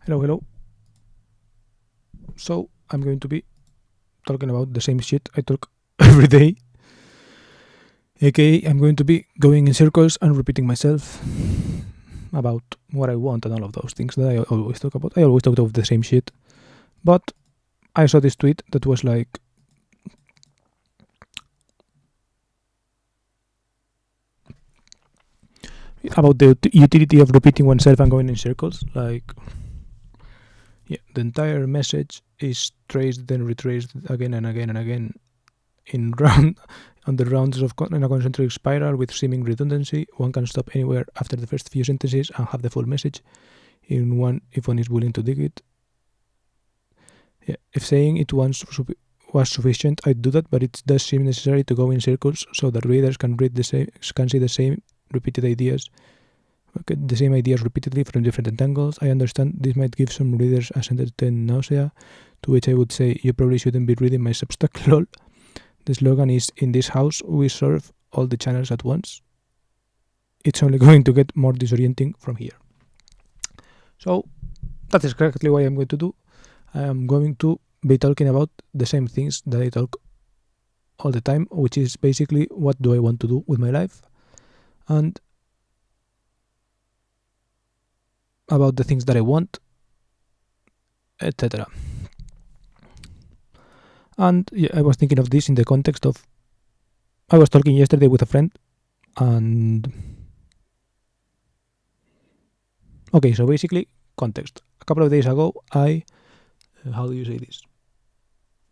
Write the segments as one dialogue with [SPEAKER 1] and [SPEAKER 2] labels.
[SPEAKER 1] Hello. So I'm going to be talking about the same shit I talk every day. AKA, I'm going to be going in circles and repeating myself about what I want and all of those things that I always talk about. I always talk about the same shit. But I saw this tweet that was like, about the utility of repeating oneself and going in circles. Like, yeah, the entire message is traced, then retraced again and again and again in round on the rounds of in a concentric spiral with seeming redundancy. One can stop anywhere after the first few sentences and have the full message in one if one is willing to dig it. Yeah, if saying it once was sufficient, I'd do that, but it does seem necessary to go in circles so that readers can see the same repeated ideas. Okay, the same ideas repeatedly from different angles. I understand this might give some readers a certain nausea, to which I would say you probably shouldn't be reading my Substack. Lol. The slogan is, in this house we serve all the channels at once. It's only going to get more disorienting from here. So that is exactly what I'm going to do. I am going to be talking about the same things that I talk all the time, which is basically what do I want to do with my life and about the things that I want, etc. And yeah, I was thinking of this in the context of, I was talking yesterday with a friend, and okay, so basically context. A couple of days ago, how do you say this?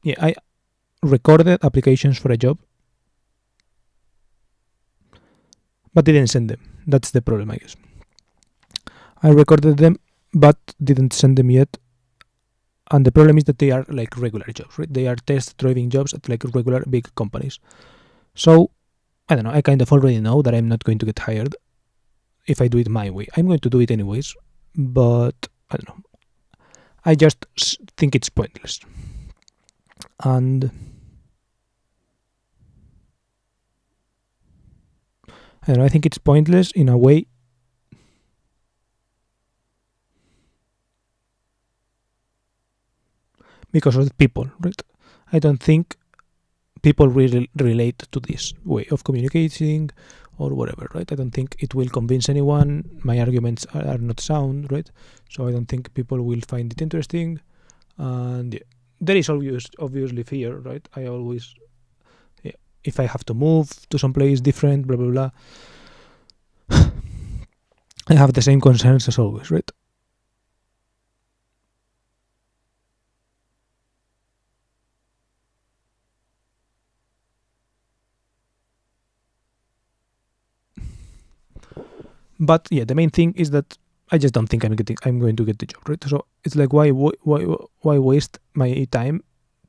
[SPEAKER 1] Yeah, I recorded applications for a job, but didn't send them. That's the problem, I guess. I recorded them, but didn't send them yet. And the problem is that they are like regular jobs, right? They are test-driving jobs at like regular big companies. So, I don't know, I kind of already know that I'm not going to get hired if I do it my way. I'm going to do it anyways, but I don't know. I just think it's pointless. And I don't know, I think it's pointless in a way because of the people, right? I don't think people really relate to this way of communicating or whatever, right? I don't think it will convince anyone. My arguments are not sound, right? So I don't think people will find it interesting. And yeah, there is obviously fear, right? I always, yeah, if I have to move to some place different, blah, blah, blah, I have the same concerns as always, right? But yeah, the main thing is that I just don't think I'm going to get the job, right? So it's like, why waste my time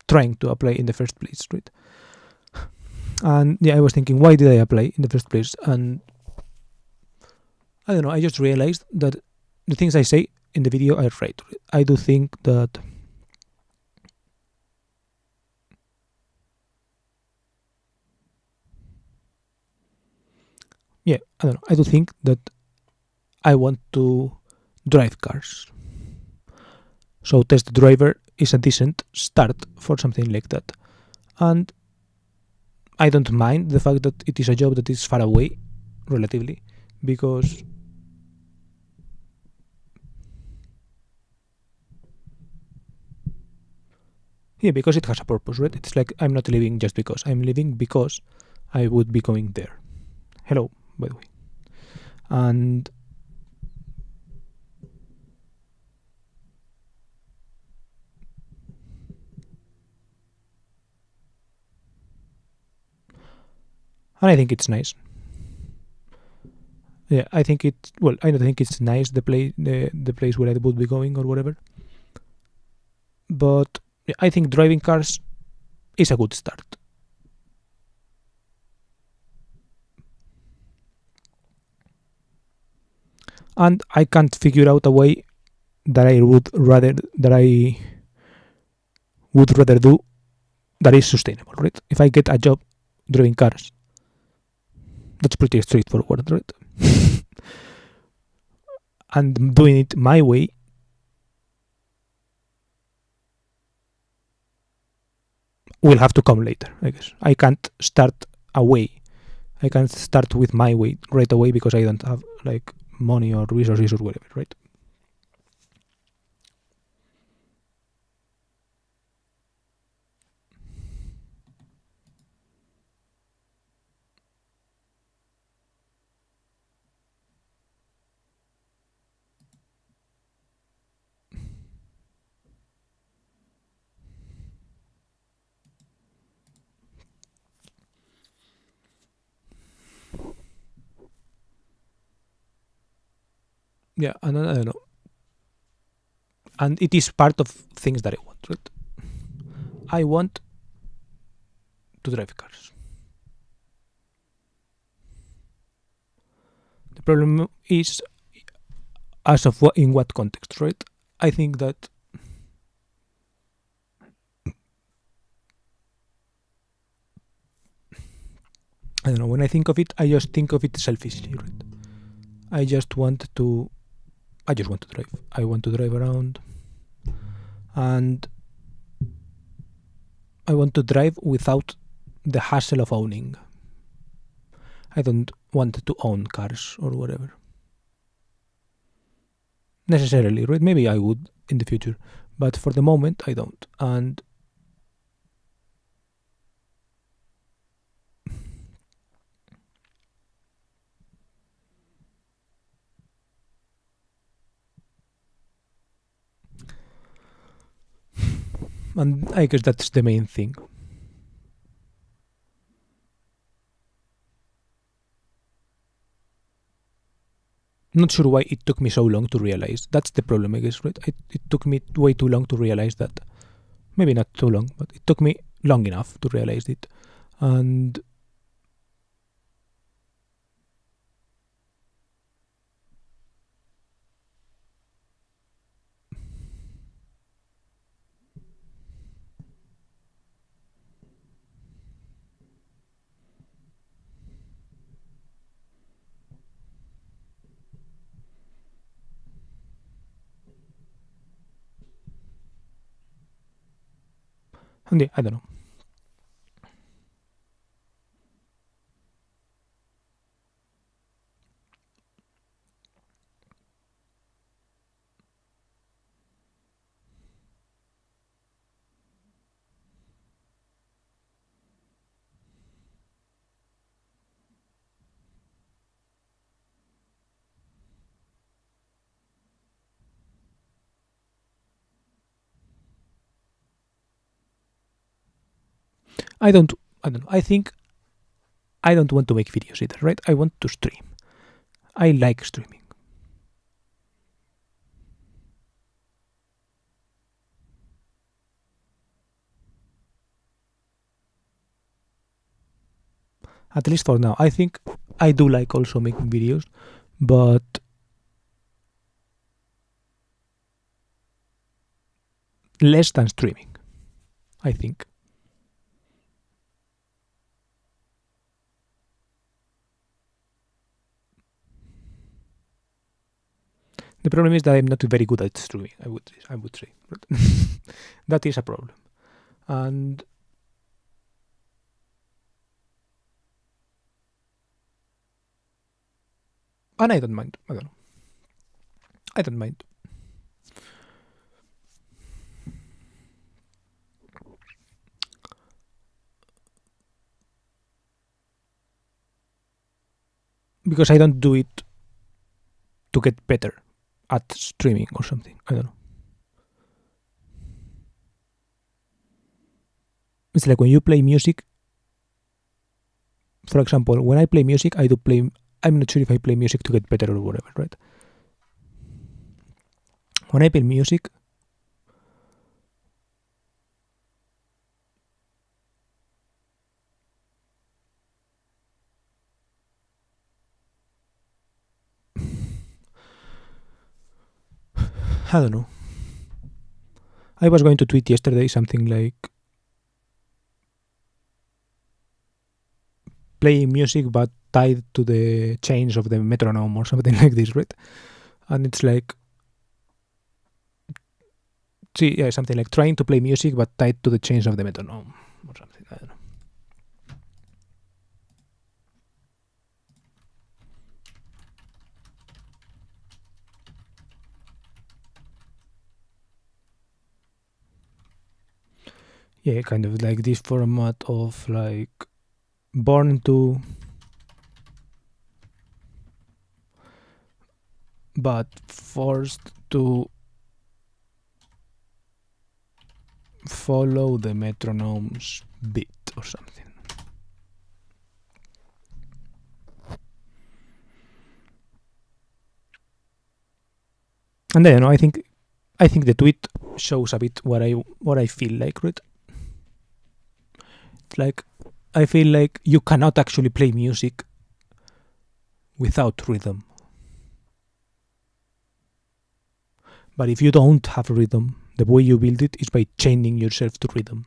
[SPEAKER 1] trying to apply in the first place, right? And yeah, I was thinking, why did I apply in the first place? And I don't know, I just realized that the things I say in the video are right. I do think that yeah, I don't know, I do think that I want to drive cars. So test driver is a decent start for something like that. And I don't mind the fact that it is a job that is far away, relatively, because because it has a purpose, right? It's like I'm not living just because. I'm living because I would be going there. Hello, by the way. And I think it's nice. Yeah, I think it. Well, I don't think it's nice the place where I would be going or whatever. But yeah, I think driving cars is a good start. And I can't figure out a way that I would rather do that is sustainable, right? If I get a job driving cars, that's pretty straightforward, right? and doing it my way, will have to come later, I guess. I can't start away. I can't start with my way right away because I don't have like money or resources or whatever, right? Yeah, and I don't know. And it is part of things that I want, right? I want to drive cars. The problem is, as of what, in what context, right? I think that I don't know. When I think of it, I just think of it selfishly, right? I just want to. I just want to drive. I want to drive around, and I want to drive without the hassle of owning. I don't want to own cars or whatever. Necessarily, right? Maybe I would in the future, but for the moment, I don't. And I guess that's the main thing. Not sure why it took me so long to realize. That's the problem, I guess, right? It took me way too long to realize that. Maybe not too long, but it took me long enough to realize it. And yeah, I don't know. I don't. I don't know. I think I don't want to make videos either, right? I want to stream. I like streaming. At least for now. I think I do like also making videos, but less than streaming, I think. The problem is that I'm not very good at streaming. I would say that is a problem, and I don't mind. I don't know. I don't mind. Because I don't do it to get better at streaming or something. I don't know. It's like when you play music. For example, when I play music, I do play. I'm not sure if I play music to get better or whatever, right? When I play music, I don't know. I was going to tweet yesterday something like playing music but tied to the chains of the metronome or something like this, right? and it's like, see, yeah, something like trying to play music but tied to the chains of the metronome or something. I don't know. Yeah, kind of like this format of like born to, but forced to follow the metronome's beat or something. And then I think the tweet shows a bit what I feel like, right? It's like I feel like you cannot actually play music without rhythm. But if you don't have rhythm, the way you build it is by chaining yourself to rhythm.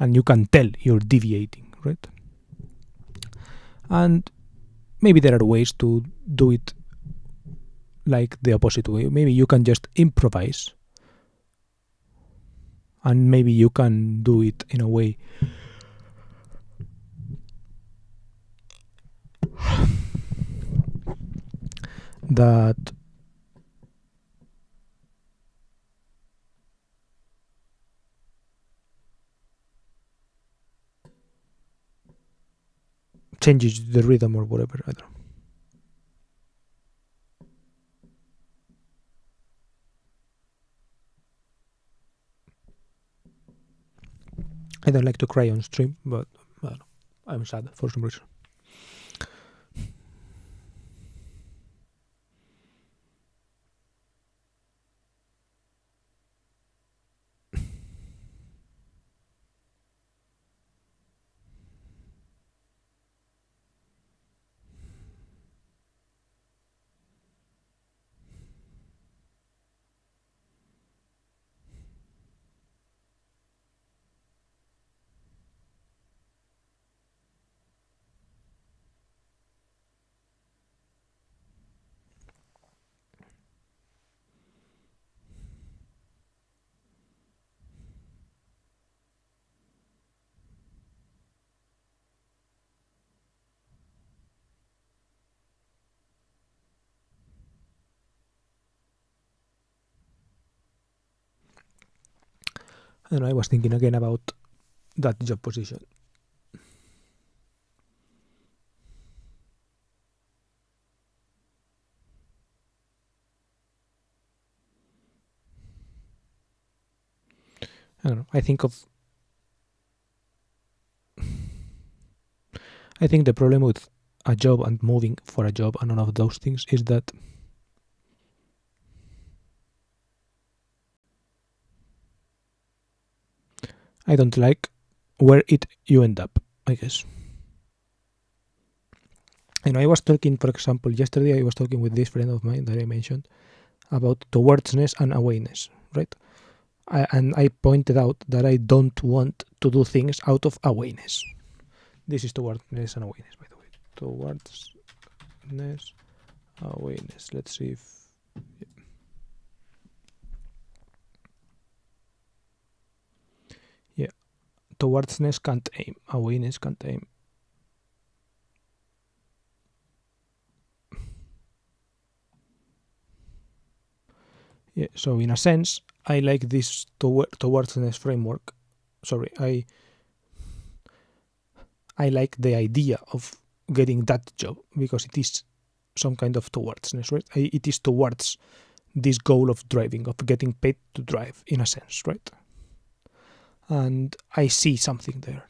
[SPEAKER 1] And you can tell you're deviating, right? And maybe there are ways to do it like the opposite way. Maybe you can just improvise, and maybe you can do it in a way that changes the rhythm or whatever. I don't know. I don't like to cry on stream, but I don't know. I'm sad for some reason. I don't know. I was thinking again about that job position. I don't know. I think the problem with a job and moving for a job and all of those things is that I don't like where you end up, I guess. I was talking, for example, yesterday I was talking with this friend of mine that I mentioned about towardness and awareness, right? And I pointed out that I don't want to do things out of awareness. This is towardness and awareness, by the way. Towardness, awareness. Let's see if. Yeah. Towardness can't aim. Awareness can't aim. Yeah. So in a sense, I like this towardness framework. Sorry, I like the idea of getting that job because it is some kind of towardness, right? It is towards this goal of driving, of getting paid to drive, in a sense, right? And I see something there.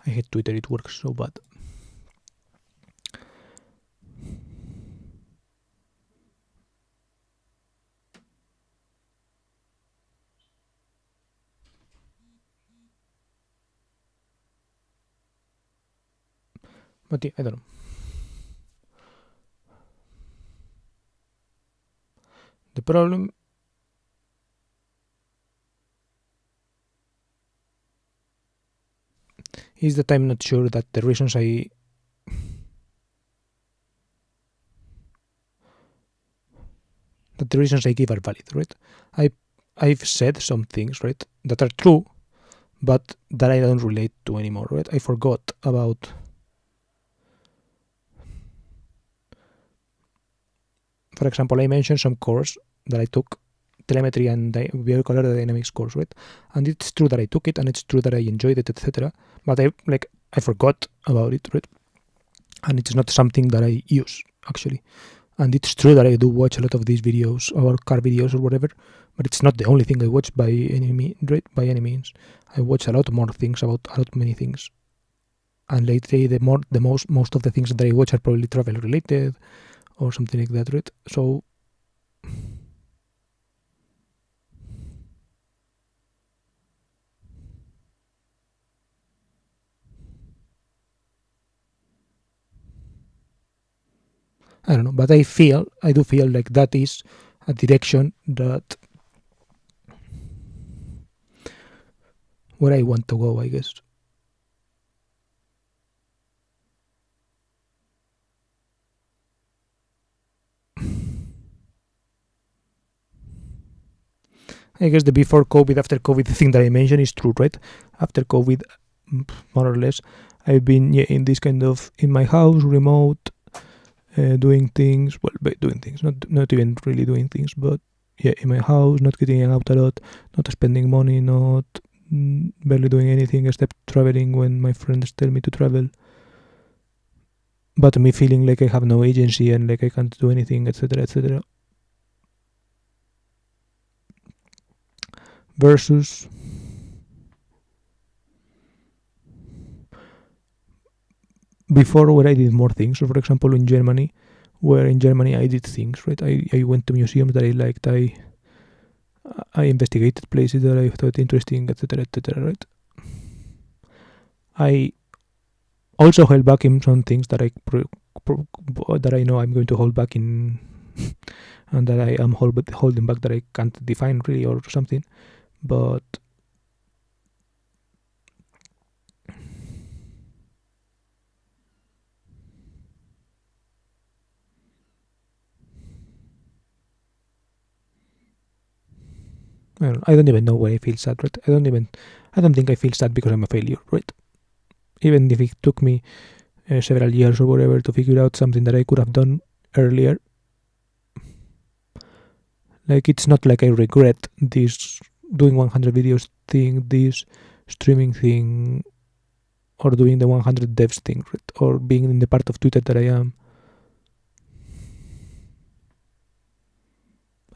[SPEAKER 1] I hate Twitter, it works so bad. But yeah, I don't know. The problem is that I'm not sure that the reasons I give are valid, right? I've said some things, right, that are true, but that I don't relate to anymore, right? I forgot about. For example, I mentioned some course that I took, telemetry and vehicular dynamics course, right? And it's true that I took it, and it's true that I enjoyed it, etc. But I forgot about it, right? And it's not something that I use actually. And it's true that I do watch a lot of these videos or car videos or whatever, but it's not the only thing I watch by any means. I watch a lot more things about a lot many things. And lately, most of the things that I watch are probably travel related or something like that, right? So I don't know, but I do feel like that is a direction that where I want to go, I guess. I guess the before COVID, after COVID thing that I mentioned is true, right? After COVID, more or less, I've been in this kind of in my house, remote, doing things. Well, doing things, not even really doing things, but yeah, in my house, not getting out a lot, not spending money, not barely doing anything except traveling when my friends tell me to travel. But me feeling like I have no agency and like I can't do anything, etc., etc. Versus before, where I did more things. So, for example, in Germany, I did things, right? I went to museums that I liked. I investigated places that I thought interesting, etc., etc., right? I also held back in some things that I know I'm going to hold back in, and that I am holding back that I can't define really or something. But I don't even know why I feel sad, right? I don't think I feel sad because I'm a failure, right? Even if it took me several years or whatever to figure out something that I could have done earlier. Like, it's not like I regret this doing 100 videos thing, this streaming thing, or doing the 100 devs thing, right? Or being in the part of Twitter that I am.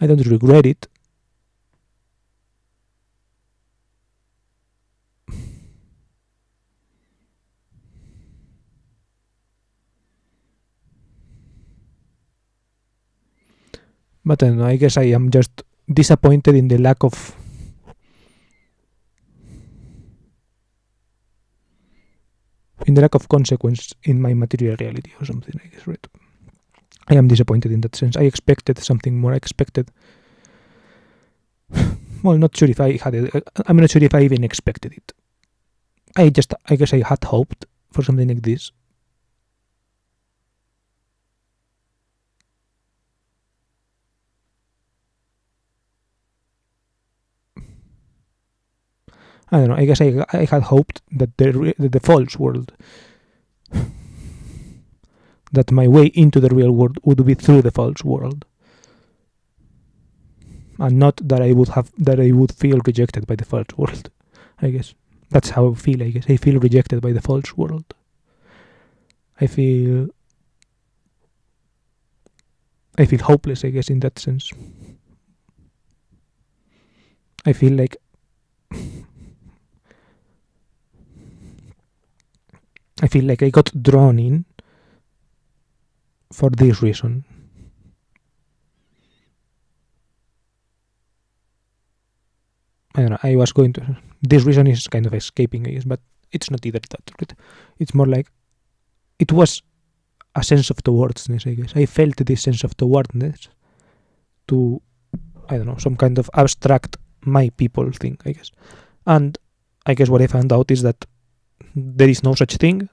[SPEAKER 1] I don't regret it. But I don't know, I guess I am just disappointed in the lack of consequence in my material reality or something, I guess, right? I am disappointed in that sense. I expected something more. I expected. Well, not sure if I had it. I'm not sure if I even expected it. I guess I had hoped for something like this. I don't know. I guess I had hoped that the false world, that my way into the real world would be through the false world, and not that I would feel rejected by the false world. I guess that's how I feel. I guess I feel rejected by the false world. I feel hopeless, I guess, in that sense. I feel like I feel like I got drawn in for this reason. I don't know, I was going to... This reason is kind of escaping, I guess, but it's not either that, right? It's more like... It was a sense of towardness, I guess. I felt this sense of towardness to, I don't know, some kind of abstract my people thing, I guess. And I guess what I found out is that there is no such thing.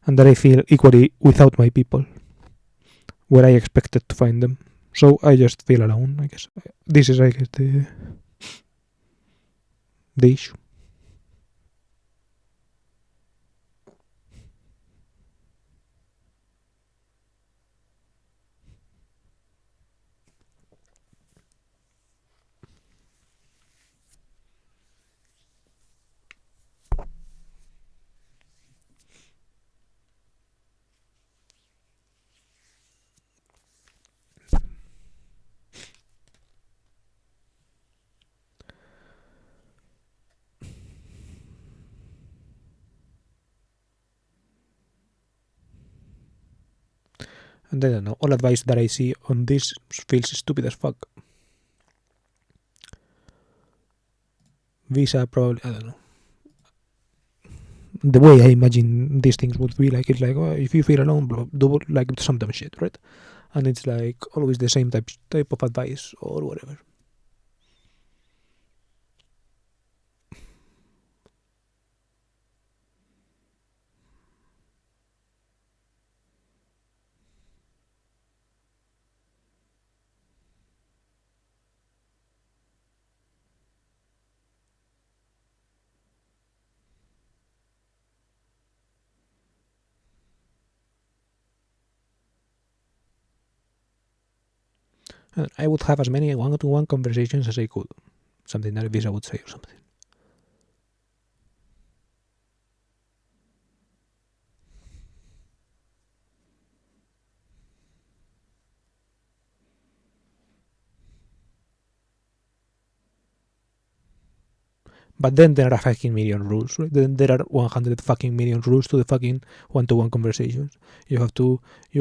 [SPEAKER 1] And that I feel equally without my people, where I expected to find them. So I just feel alone, I guess. This is, I guess, the issue. And I don't know, all advice that I see on this feels stupid as fuck. Visa probably, I don't know. The way I imagine these things would be like, it's like, oh, if you feel alone, do like some dumb shit, right? And it's like always the same type of advice or whatever. I would have as many one-to-one conversations as I could. Something that Visa would say or something. But then there are fucking million rules, right? Then there are 100 fucking million rules to the fucking one-to-one conversations. You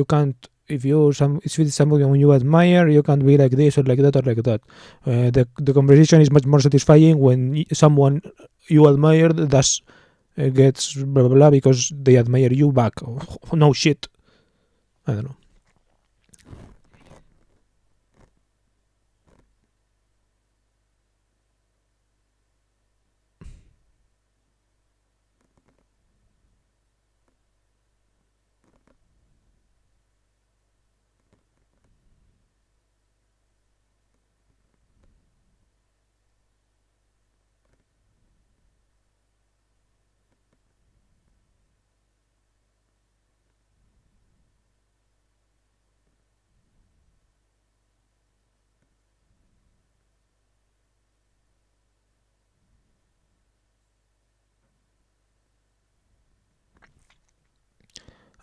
[SPEAKER 1] can't, if it's someone you admire, you can't be like this or like that or like that. The conversation is much more satisfying when someone you admire gets blah blah blah because they admire you back. Oh, no shit. I don't know.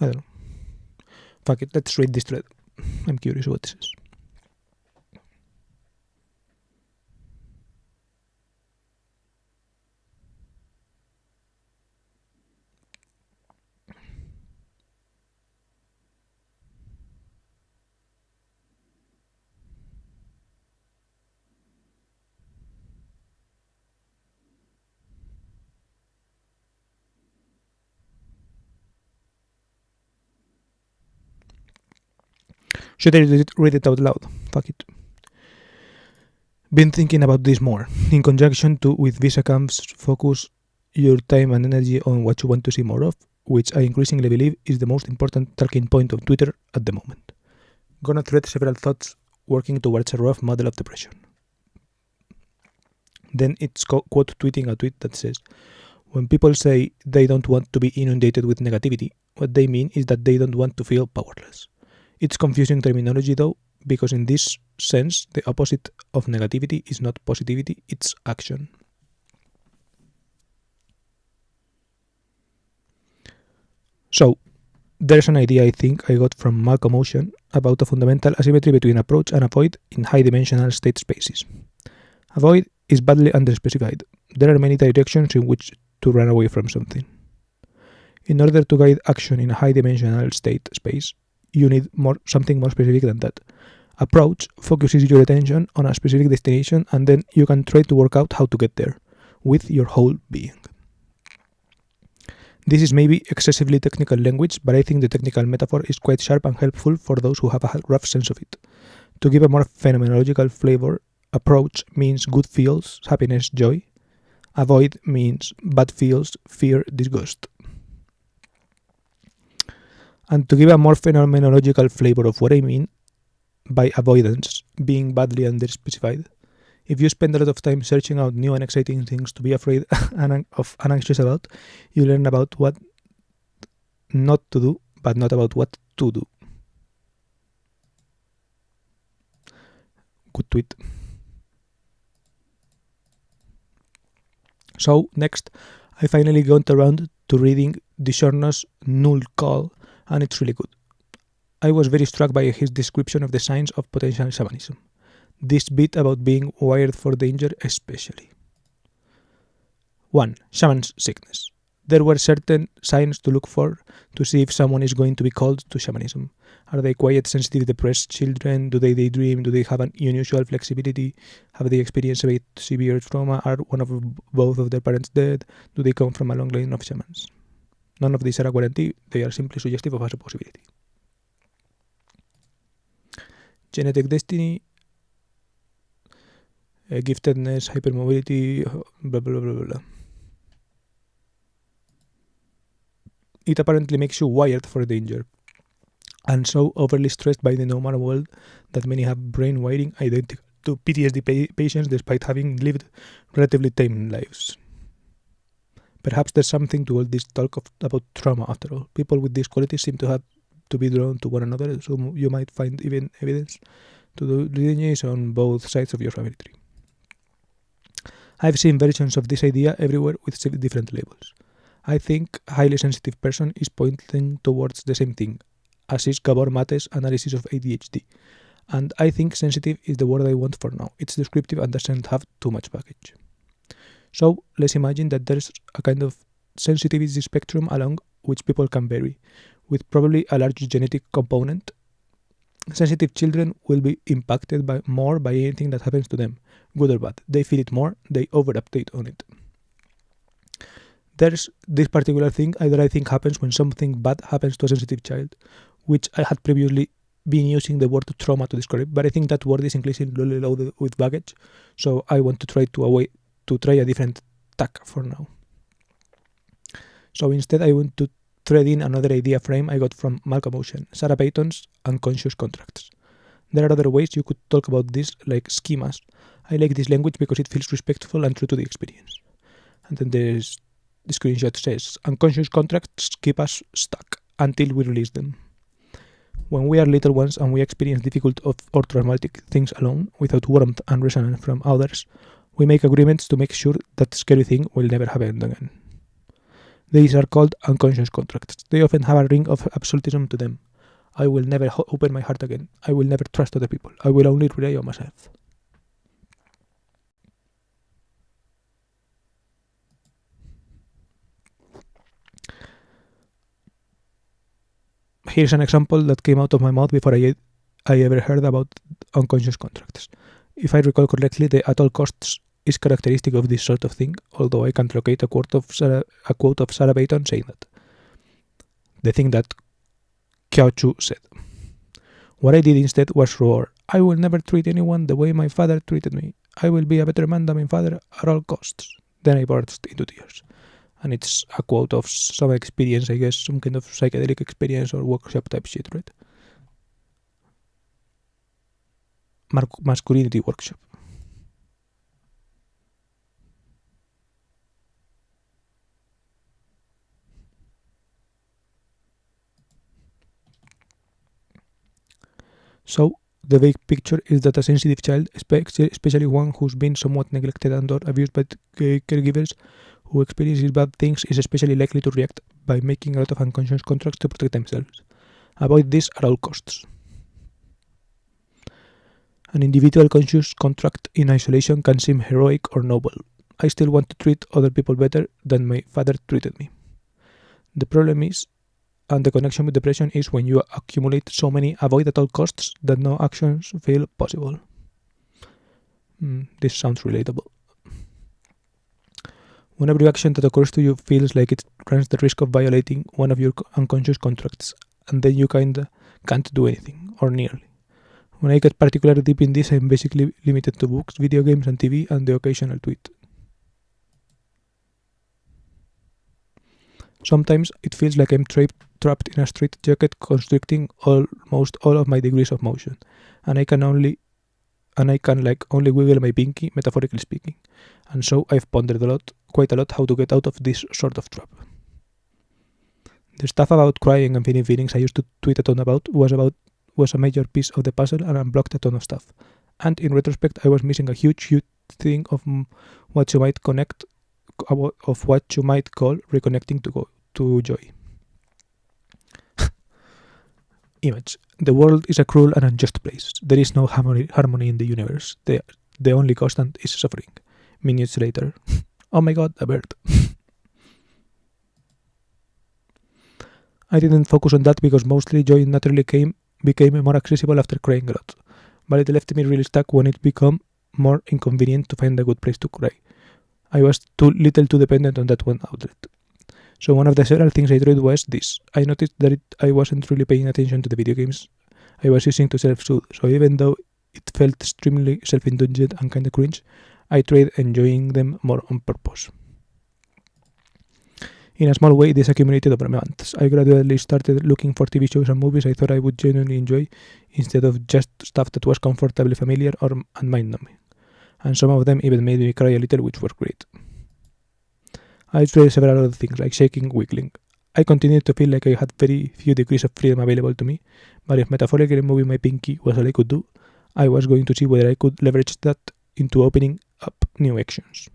[SPEAKER 1] I don't know. Fuck it, let's read this thread. I'm curious what this is. Should I read it out loud? Fuck it. Been thinking about this more. In conjunction with Visa Camp's focus your time and energy on what you want to see more of, which I increasingly believe is the most important talking point of Twitter at the moment. Gonna thread several thoughts working towards a rough model of depression. Then it's quote tweeting a tweet that says, when people say they don't want to be inundated with negativity, what they mean is that they don't want to feel powerless. It's confusing terminology though, because in this sense, the opposite of negativity is not positivity, it's action. So, there's an idea I think I got from Malcolm Ocean about a fundamental asymmetry between approach and avoid in high-dimensional state spaces. Avoid is badly underspecified. There are many directions in which to run away from something. In order to guide action in a high-dimensional state space, you need something more specific than that. Approach focuses your attention on a specific destination, and then you can try to work out how to get there with your whole being. This is maybe excessively technical language, but I think the technical metaphor is quite sharp and helpful for those who have a rough sense of it. To give a more phenomenological flavor, approach means good feels, happiness, joy. Avoid means bad feels, fear, disgust. And to give a more phenomenological flavor of what I mean by avoidance being badly underspecified, if you spend a lot of time searching out new and exciting things to be afraid of and anxious about, you learn about what not to do, but not about what to do. Good tweet. So, next, I finally got around to reading Digiorno's Null Call, and it's really good. I was very struck by his description of the signs of potential shamanism. This bit about being wired for danger especially. 1. Shaman's sickness. There were certain signs to look for to see if someone is going to be called to shamanism. Are they quiet, sensitive, depressed children? Do they daydream? Do they have an unusual flexibility? Have they experienced a severe trauma? Are one of both of their parents dead? Do they come from a long line of shamans? None of these are a guarantee, they are simply suggestive of as a possibility. Genetic destiny, giftedness, hypermobility, blah blah blah blah. It apparently makes you wired for danger, and so overly stressed by the normal world that many have brain wiring identical to PTSD patients despite having lived relatively tame lives. Perhaps there's something to all this talk about trauma after all. People with these qualities seem to have to be drawn to one another, so you might find even evidence to the lineage on both sides of your family tree. I've seen versions of this idea everywhere with different labels. I think a highly sensitive person is pointing towards the same thing, as is Gabor Mate's analysis of ADHD. And I think sensitive is the word I want for now. It's descriptive and doesn't have too much baggage. So let's imagine that there's a kind of sensitivity spectrum along which people can vary, with probably a large genetic component. Sensitive children will be impacted more by anything that happens to them, good or bad. They feel it more, they over-update on it. There's this particular thing that I think happens when something bad happens to a sensitive child, which I had previously been using the word trauma to describe, but I think that word is increasingly loaded with baggage, so I want to try a different tack for now. So instead I want to thread in another idea frame I got from Malcolm Ocean, Sarah Payton's Unconscious Contracts. There are other ways you could talk about this, like schemas. I like this language because it feels respectful and true to the experience. And then the screenshot says, unconscious contracts keep us stuck until we release them. When we are little ones and we experience difficult or traumatic things alone, without warmth and resonance from others, we make agreements to make sure that scary thing will never happen again. These are called unconscious contracts. They often have a ring of absolutism to them. I will never open my heart again. I will never trust other people. I will only rely on myself. Here's an example that came out of my mouth before I ever heard about unconscious contracts. If I recall correctly, the at all costs is characteristic of this sort of thing, although I can't locate a quote of Sarah Payton saying that. The thing that Kiao Chu said. What I did instead was roar, I will never treat anyone the way my father treated me. I will be a better man than my father at all costs. Then I burst into tears. And it's a quote of some experience, I guess, some kind of psychedelic experience or workshop type shit, right? Masculinity workshop. So, the big picture is that a sensitive child, especially one who's been somewhat neglected and or abused by caregivers who experiences bad things, is especially likely to react by making a lot of unconscious contracts to protect themselves. Avoid this at all costs. An individual conscious contract in isolation can seem heroic or noble. I still want to treat other people better than my father treated me. The problem is, and the connection with depression is when you accumulate so many avoid at all costs that no actions feel possible. This sounds relatable. When every action that occurs to you feels like it runs the risk of violating one of your unconscious contracts, and then you kinda can't do anything, or nearly. When I get particularly deep in this, I'm basically limited to books, video games, and TV, and the occasional tweet. Sometimes it feels like I'm trapped in a straitjacket constricting almost all of my degrees of motion, and I can only wiggle my pinky, metaphorically speaking. And so I've pondered quite a lot, how to get out of this sort of trap. The stuff about crying and feeling feelings I used to tweet a ton about was a major piece of the puzzle, and unblocked a ton of stuff. And in retrospect, I was missing a huge thing of what you might call reconnecting to joy. Image. The world is a cruel and unjust place. There is no harmony in the universe. The only constant is suffering. Minutes later. Oh my god, a bird. I didn't focus on that because mostly joy naturally became more accessible after crying a lot. But it left me really stuck when it became more inconvenient to find a good place to cry. I was too dependent on that one outlet. So one of the several things I tried was this. I noticed that I wasn't really paying attention to the video games I was using to self-soothe, so even though it felt extremely self-indulgent and kinda cringe, I tried enjoying them more on purpose. In a small way, this accumulated over months. I gradually started looking for TV shows and movies I thought I would genuinely enjoy, instead of just stuff that was comfortably familiar and mind-numbing. And some of them even made me cry a little, which was great. I tried several other things, like shaking, wiggling. I continued to feel like I had very few degrees of freedom available to me, but if metaphorically moving my pinky was all I could do, I was going to see whether I could leverage that into opening up new actions.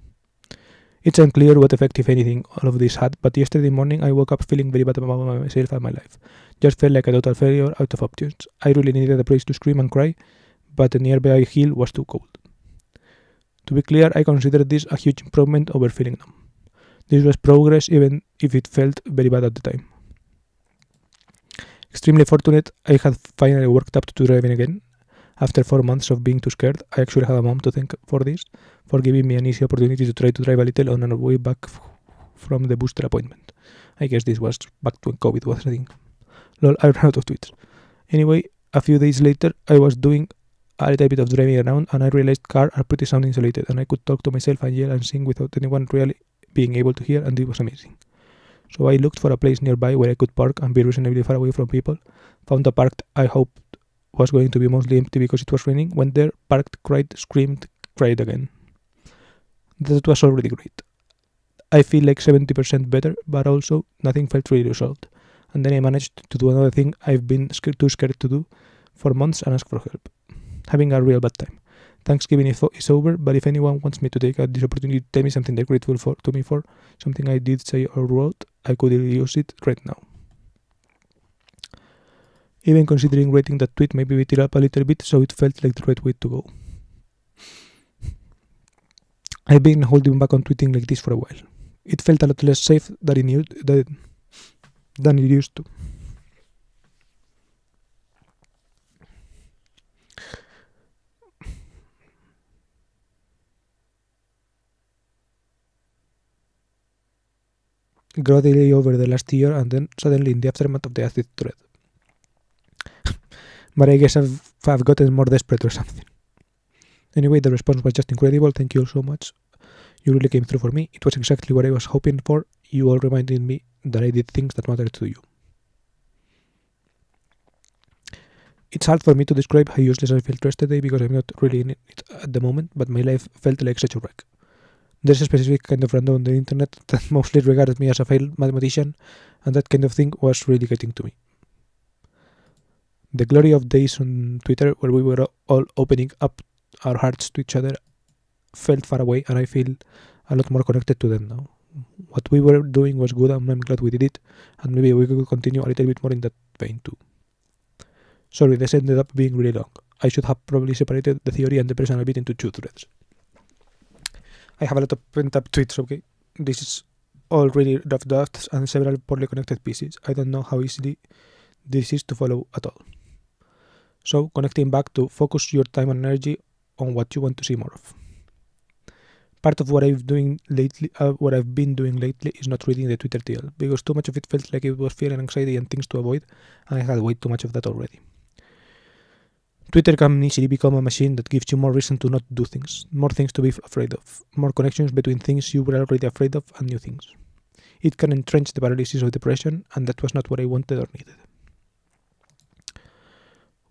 [SPEAKER 1] It's unclear what effect, if anything, all of this had, but yesterday morning I woke up feeling very bad about myself and my life. Just felt like a total failure out of options. I really needed a place to scream and cry, but the nearby hill was too cold. To be clear, I considered this a huge improvement over feeling numb. This was progress, even if it felt very bad at the time. Extremely fortunate, I had finally worked up to driving again. After 4 months of being too scared, I actually had a mom to thank for this, for giving me an easy opportunity to try to drive a little on our way back from the booster appointment. I guess this was back when COVID was a thing. Lol, I ran out of tweets. Anyway, a few days later, I was doing a little bit of driving around, and I realized cars are pretty sound insulated, and I could talk to myself and yell and sing without anyone really being able to hear, and it was amazing. So I looked for a place nearby where I could park and be reasonably far away from people, found a park I hoped was going to be mostly empty because it was raining, went there, parked, cried, screamed, cried again. That was already great. I feel like 70% better, but also nothing felt really resolved. And then I managed to do another thing I've been too scared to do for months, and ask for help. Having a real bad time. Thanksgiving is over, but if anyone wants me to take this opportunity to tell me something they're grateful to me for, something I did say or wrote, I could use it right now. Even considering writing that tweet maybe beat it up a little bit, so it felt like the right way to go. I've been holding back on tweeting like this for a while. It felt a lot less safe than it used to. Gradually over the last year, and then suddenly in the aftermath of the acid thread. But I guess I've gotten more desperate or something. Anyway, the response was just incredible. Thank you all so much. You really came through for me. It was exactly what I was hoping for. You all reminded me that I did things that mattered to you. It's hard for me to describe how useless I felt yesterday because I'm not really in it at the moment, but my life felt like such a wreck. There's a specific kind of random on the internet that mostly regards me as a failed mathematician, and that kind of thing was really getting to me. The glory of days on Twitter where we were all opening up our hearts to each other felt far away, and I feel a lot more connected to them now. What we were doing was good, and I'm glad we did it, and maybe we could continue a little bit more in that vein too. Sorry, this ended up being really long. I should have probably separated the theory and the personal bit into two threads. I have a lot of pent-up tweets, okay? This is all really rough drafts and several poorly connected pieces. I don't know how easily this is to follow at all. So, connecting back to focus your time and energy on what you want to see more of. Part of what I've been doing lately is not reading the Twitter TL, because too much of it felt like it was fear and anxiety and things to avoid, and I had way too much of that already. Twitter can easily become a machine that gives you more reason to not do things, more things to be afraid of, more connections between things you were already afraid of and new things. It can entrench the paralysis of depression, and that was not what I wanted or needed.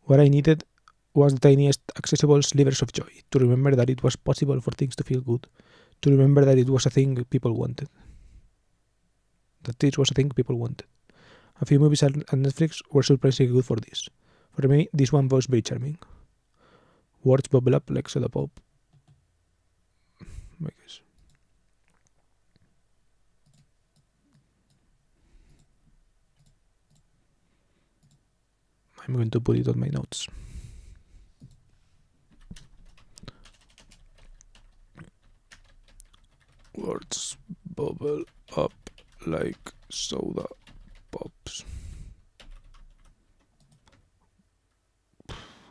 [SPEAKER 1] What I needed was the tiniest accessible slivers of joy, to remember that it was possible for things to feel good, to remember that it was a thing people wanted. That this was a thing people wanted. A few movies on Netflix were surprisingly good for this. For me, this one was very charming. Words bubble up like soda pop. I guess. I'm going to put it on my notes. Words bubble up like soda pops.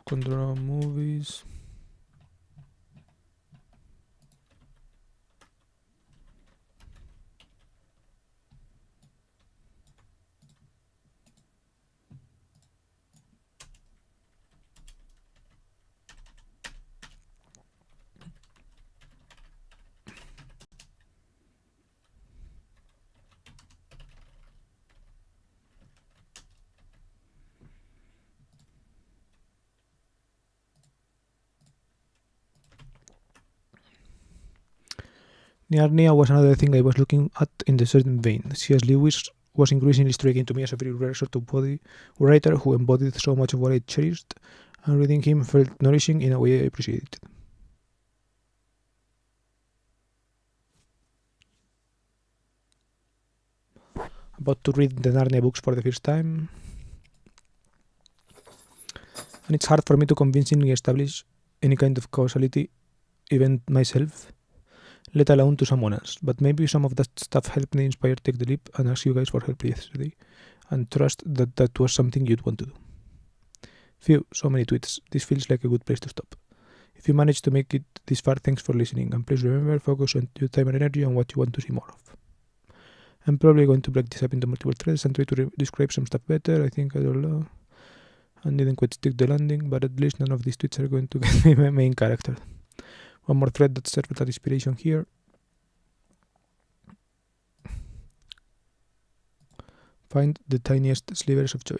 [SPEAKER 1] Control movies. Narnia was another thing I was looking at in the certain vein. C.S. Lewis was increasingly striking to me as a very rare sort of body writer who embodied so much of what I cherished, and reading him felt nourishing in a way I appreciated. About to read the Narnia books for the first time, and it's hard for me to convincingly establish any kind of causality, even myself, let alone to someone else. But maybe some of that stuff helped me inspire Take the Leap and ask you guys for help yesterday, and trust that that was something you'd want to do. Phew, so many tweets. This feels like a good place to stop. If you managed to make it this far, thanks for listening, and please remember, focus on your time and energy on what you want to see more of. I'm probably going to break this up into multiple threads and try to describe some stuff better. I think I don't know. And didn't quite stick the landing, but at least none of these tweets are going to get me my main character. One more thread that served as inspiration here. Find the tiniest slivers of joy.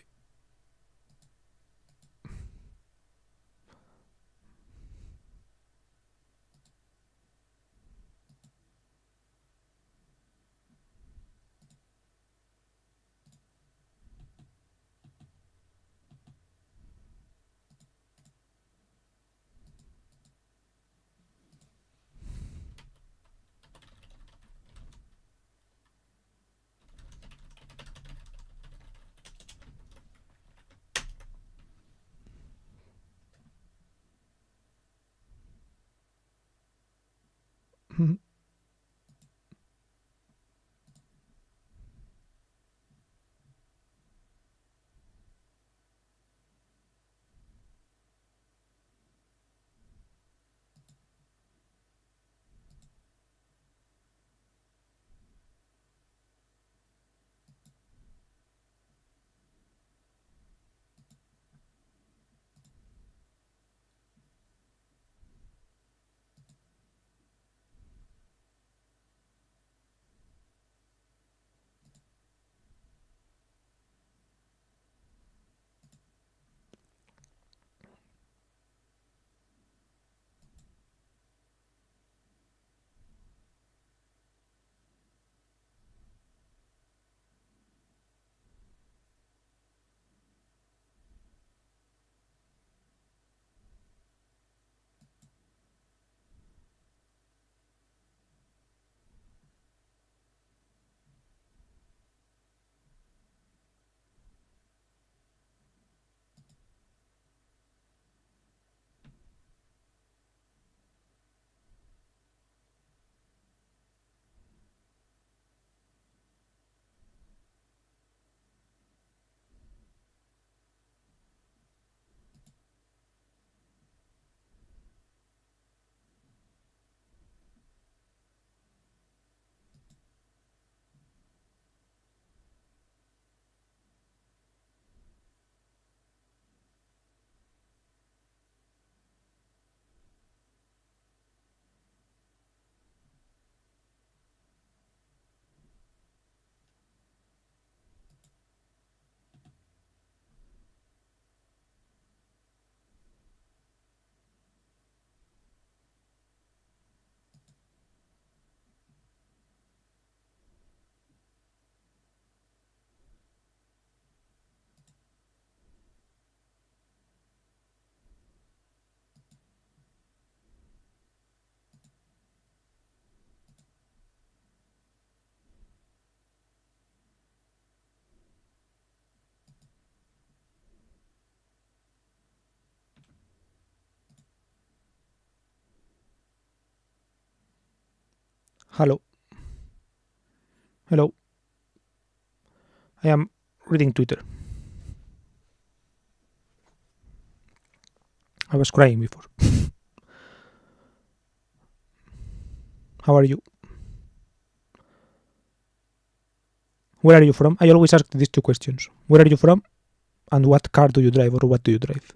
[SPEAKER 1] Hello. Hello. I am reading Twitter. I was crying before. How are you? Where are you from? I always ask these two questions. Where are you from? And what car do you drive, or what do you drive?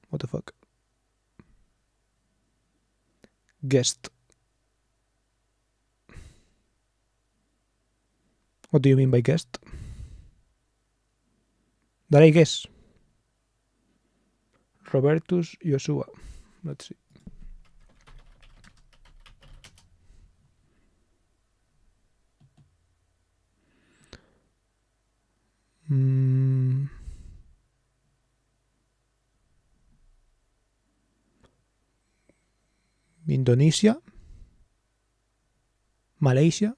[SPEAKER 1] What the fuck? Guest. What do you mean by guest? That I guess. Robertus Joshua. Let's see. Indonesia. Malaysia.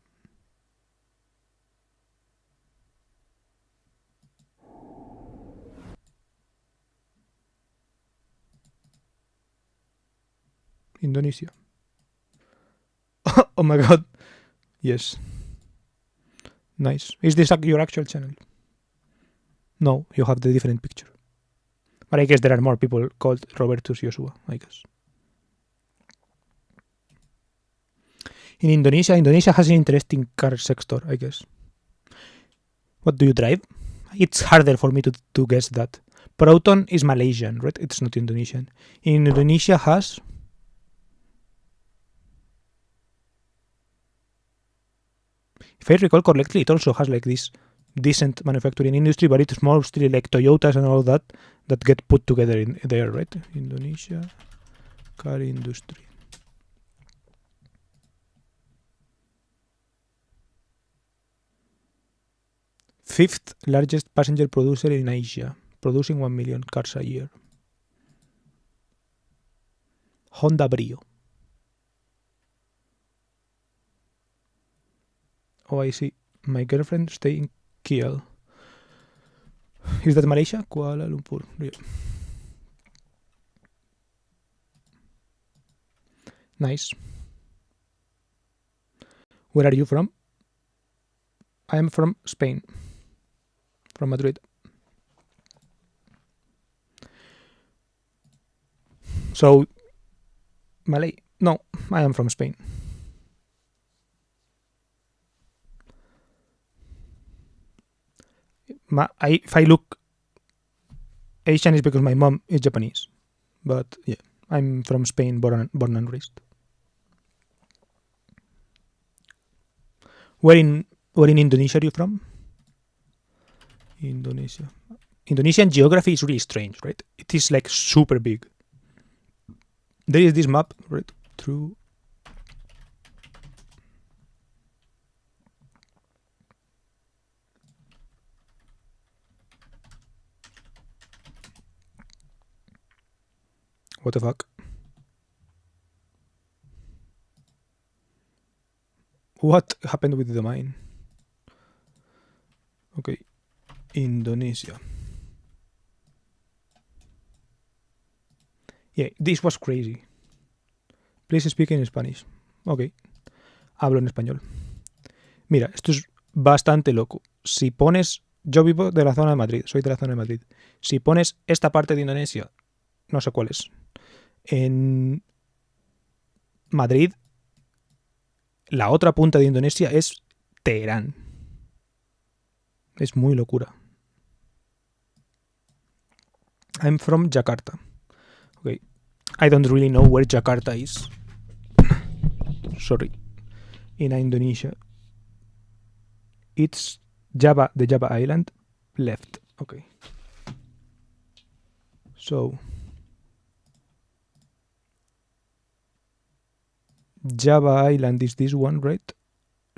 [SPEAKER 1] Indonesia. Oh my god. Yes. Nice. Is this your actual channel? No, you have the different picture. But I guess there are more people called Robertus Joshua, I guess. In Indonesia has an interesting car sector, I guess. What do you drive? It's harder for me to guess that. Proton is Malaysian, right? It's not Indonesian. In Indonesia has... If I recall correctly, it also has like this decent manufacturing industry, but it's mostly like Toyotas and all that get put together in there, right? Indonesia car industry. Fifth largest passenger producer in Asia, producing 1 million cars a year. Honda Brio. Oh, I see. My girlfriend stay in Kiel. Is that Malaysia? Kuala Lumpur. Yeah. Nice. Where are you from? I am from Spain. From Madrid. So, Malay? No, I am from Spain. If I look Asian, is because my mom is Japanese. But yeah, I'm from Spain, born and raised. Where in Indonesia are you from? Indonesia. Indonesian geography is really strange, right? It is like super big. There is this map, right? Through... What the fuck? What happened with the domain? Okay. Indonesia. Yeah, this was crazy. Please speak in Spanish. Ok. Hablo en español. Mira, esto es bastante loco. Si pones... Yo vivo de la zona de Madrid, soy de la zona de Madrid. Si pones esta parte de Indonesia, no sé cuál es, en Madrid, la otra punta de Indonesia es Teherán. Es muy locura. I'm from Jakarta. Okay. I don't really know where Jakarta is. Sorry. In Indonesia. It's Java, the Java Island, left. Okay. So... Java Island is this one, right?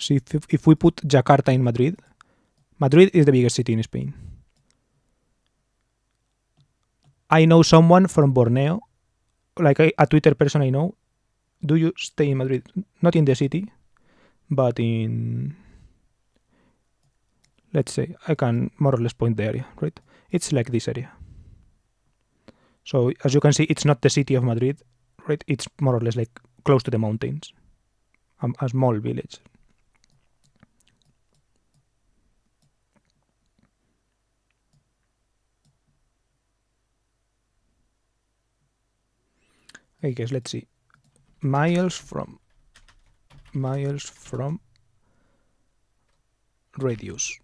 [SPEAKER 1] So if we put Jakarta in Madrid, Madrid is the biggest city in Spain. I know someone from Borneo, like a Twitter person I know. Do you stay in Madrid? Not in the city, but in let's say I can more or less point the area, right? It's like this area. So as you can see, it's not the city of Madrid, right? It's more or less like close to the mountains, a small village. I guess, let's see, miles from radius.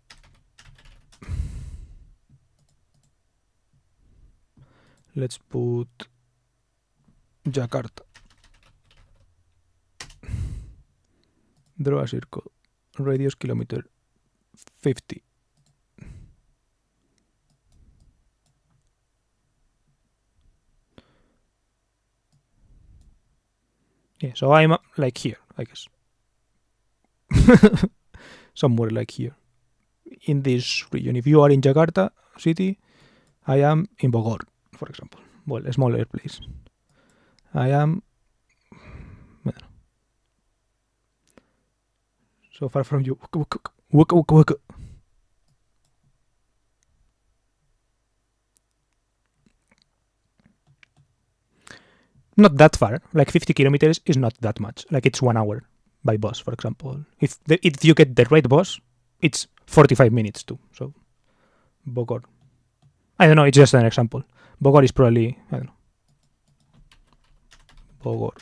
[SPEAKER 1] Let's put Jakarta. Draw a circle. Radius kilometer 50. Yeah, so I'm like here, I guess. Somewhere like here. In this region. If you are in Jakarta city, I am in Bogor, for example. Well, a smaller place. I am so far from you. Not that far. Like 50 kilometers is not that much. Like it's 1 hour by bus, for example. If you get the right bus, it's 45 minutes too. So Bogor. I don't know. It's just an example. Bogor is probably, I don't know. Bogor.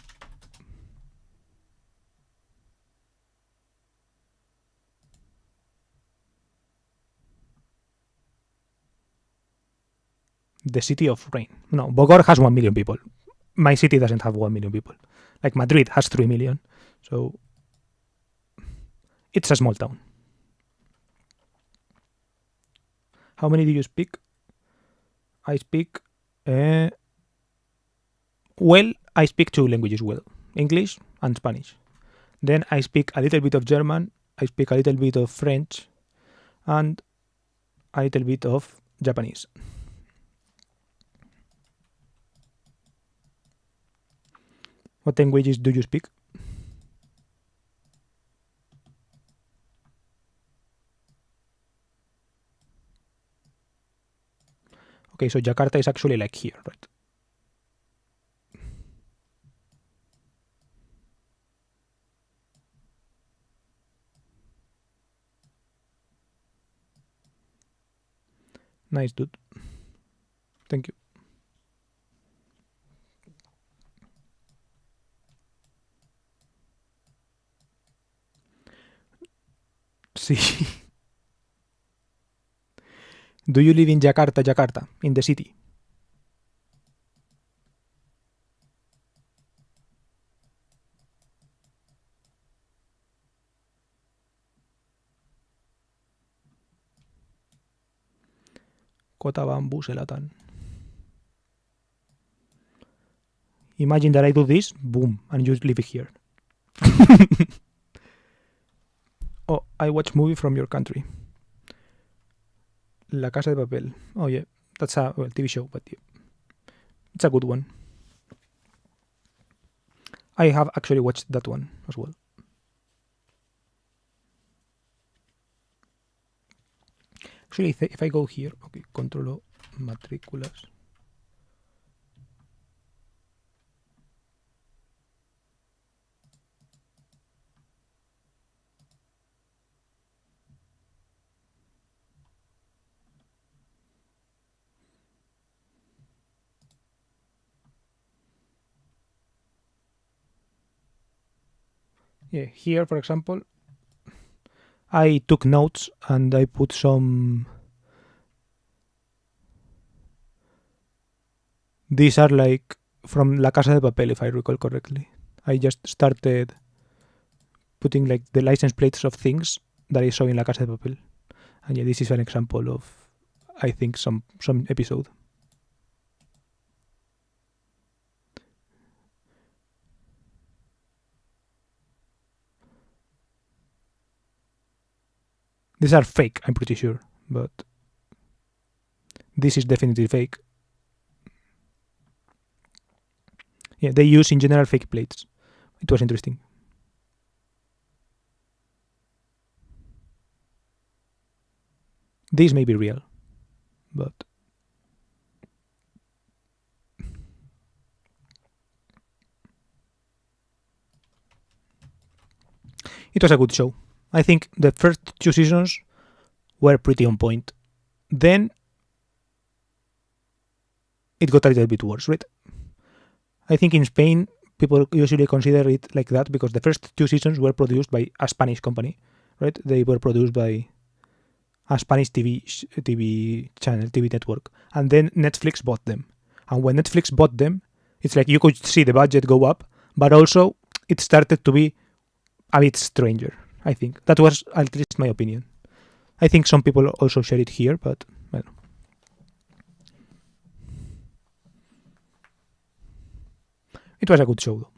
[SPEAKER 1] The city of rain. No, Bogor has 1 million people. My city doesn't have 1 million people. Like Madrid has 3 million. So it's a small town. How many do you speak? I speak, well, I speak 2 languages well, English and Spanish. Then I speak a little bit of German, I speak a little bit of French, and a little bit of Japanese. What languages do you speak? Okay, so Jakarta is actually like here, right? Nice, dude. Thank you. See. Do you live in Jakarta, in the city? Kota Bambu Selatan. Imagine that I do this, boom, and you live here. Oh, I watch movie from your country. La Casa de Papel. Oh yeah, that's a TV show, but yeah, it's a good one. I have actually watched that one as well. Actually, if I go here, okay, controlo matrículas. Yeah, here, for example, I took notes and I put some. These are like from La Casa de Papel, if I recall correctly. I just started putting like the license plates of things that I saw in La Casa de Papel. And yeah, this is an example of, I think, some episode. These are fake, I'm pretty sure, but this is definitely fake. Yeah, they use in general fake plates. It was interesting. This may be real, but it was a good show. I think the first 2 seasons were pretty on point. Then it got a little bit worse, right? I think in Spain, people usually consider it like that because the first 2 seasons were produced by a Spanish company, right? They were produced by a Spanish TV channel, TV network. And then Netflix bought them. And when Netflix bought them, it's like you could see the budget go up, but also it started to be a bit stranger, I think. That was at least my opinion. I think some people also share it here, but well. It was a good show, though.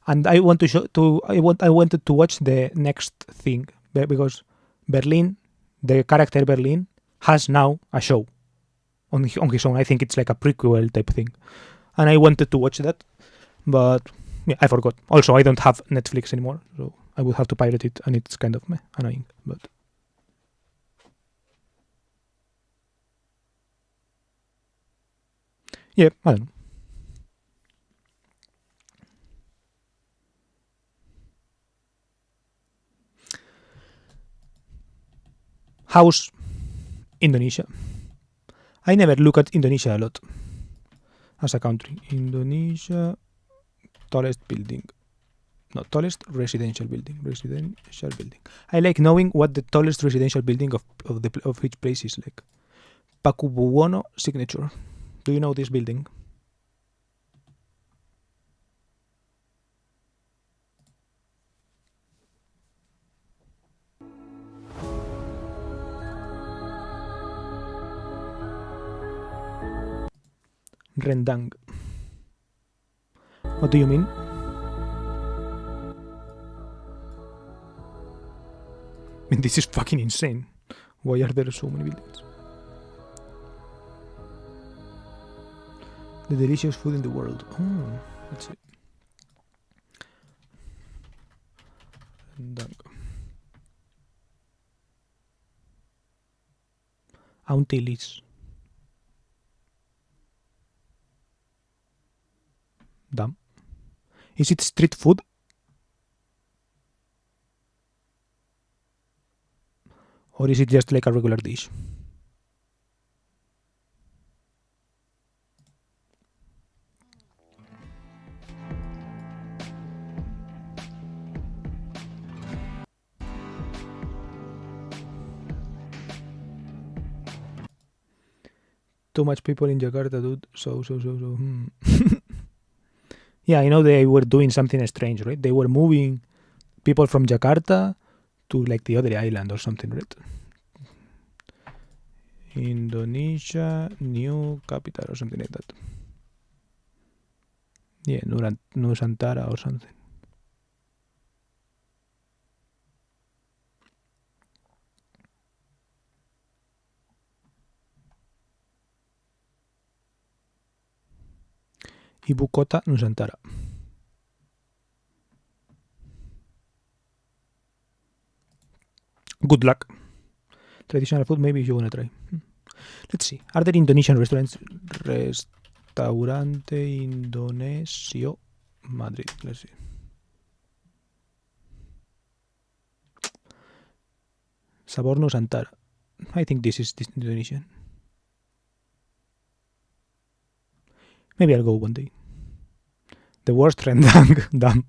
[SPEAKER 1] And I wanted to watch the next thing because Berlin, the character Berlin, has now a show on his own. I think it's like a prequel type thing, and I wanted to watch that, but yeah, I forgot. Also, I don't have Netflix anymore, so I would have to pirate it, and it's kind of annoying. But yeah, I don't know. How's Indonesia? I never look at Indonesia a lot as a country. Indonesia, tallest building. No, tallest residential building. Residential building. I like knowing what the tallest residential building of each place is like. Pakubuwono signature. Do you know this building? Rendang. What do you mean? I mean, this is fucking insane. Why are there so many buildings? The delicious food in the world. Oh, let's see. Rendang. Auntilis. Damn. Is it street food? Or is it just like a regular dish? Too much people in Jakarta, dude. So. Yeah, I know they were doing something strange, right? They were moving people from Jakarta to like the other island or something, right? Indonesia new capital or something like that. Yeah, Nusantara or something. Ibu Kota Nusantara. Good luck. Traditional food, maybe if you want to try. Let's see. Are there Indonesian restaurants? Restaurante Indonesio Madrid. Let's see. Sabor Nusantara. I think this is Indonesian. Maybe I'll go one day. The worst rendang. Damn.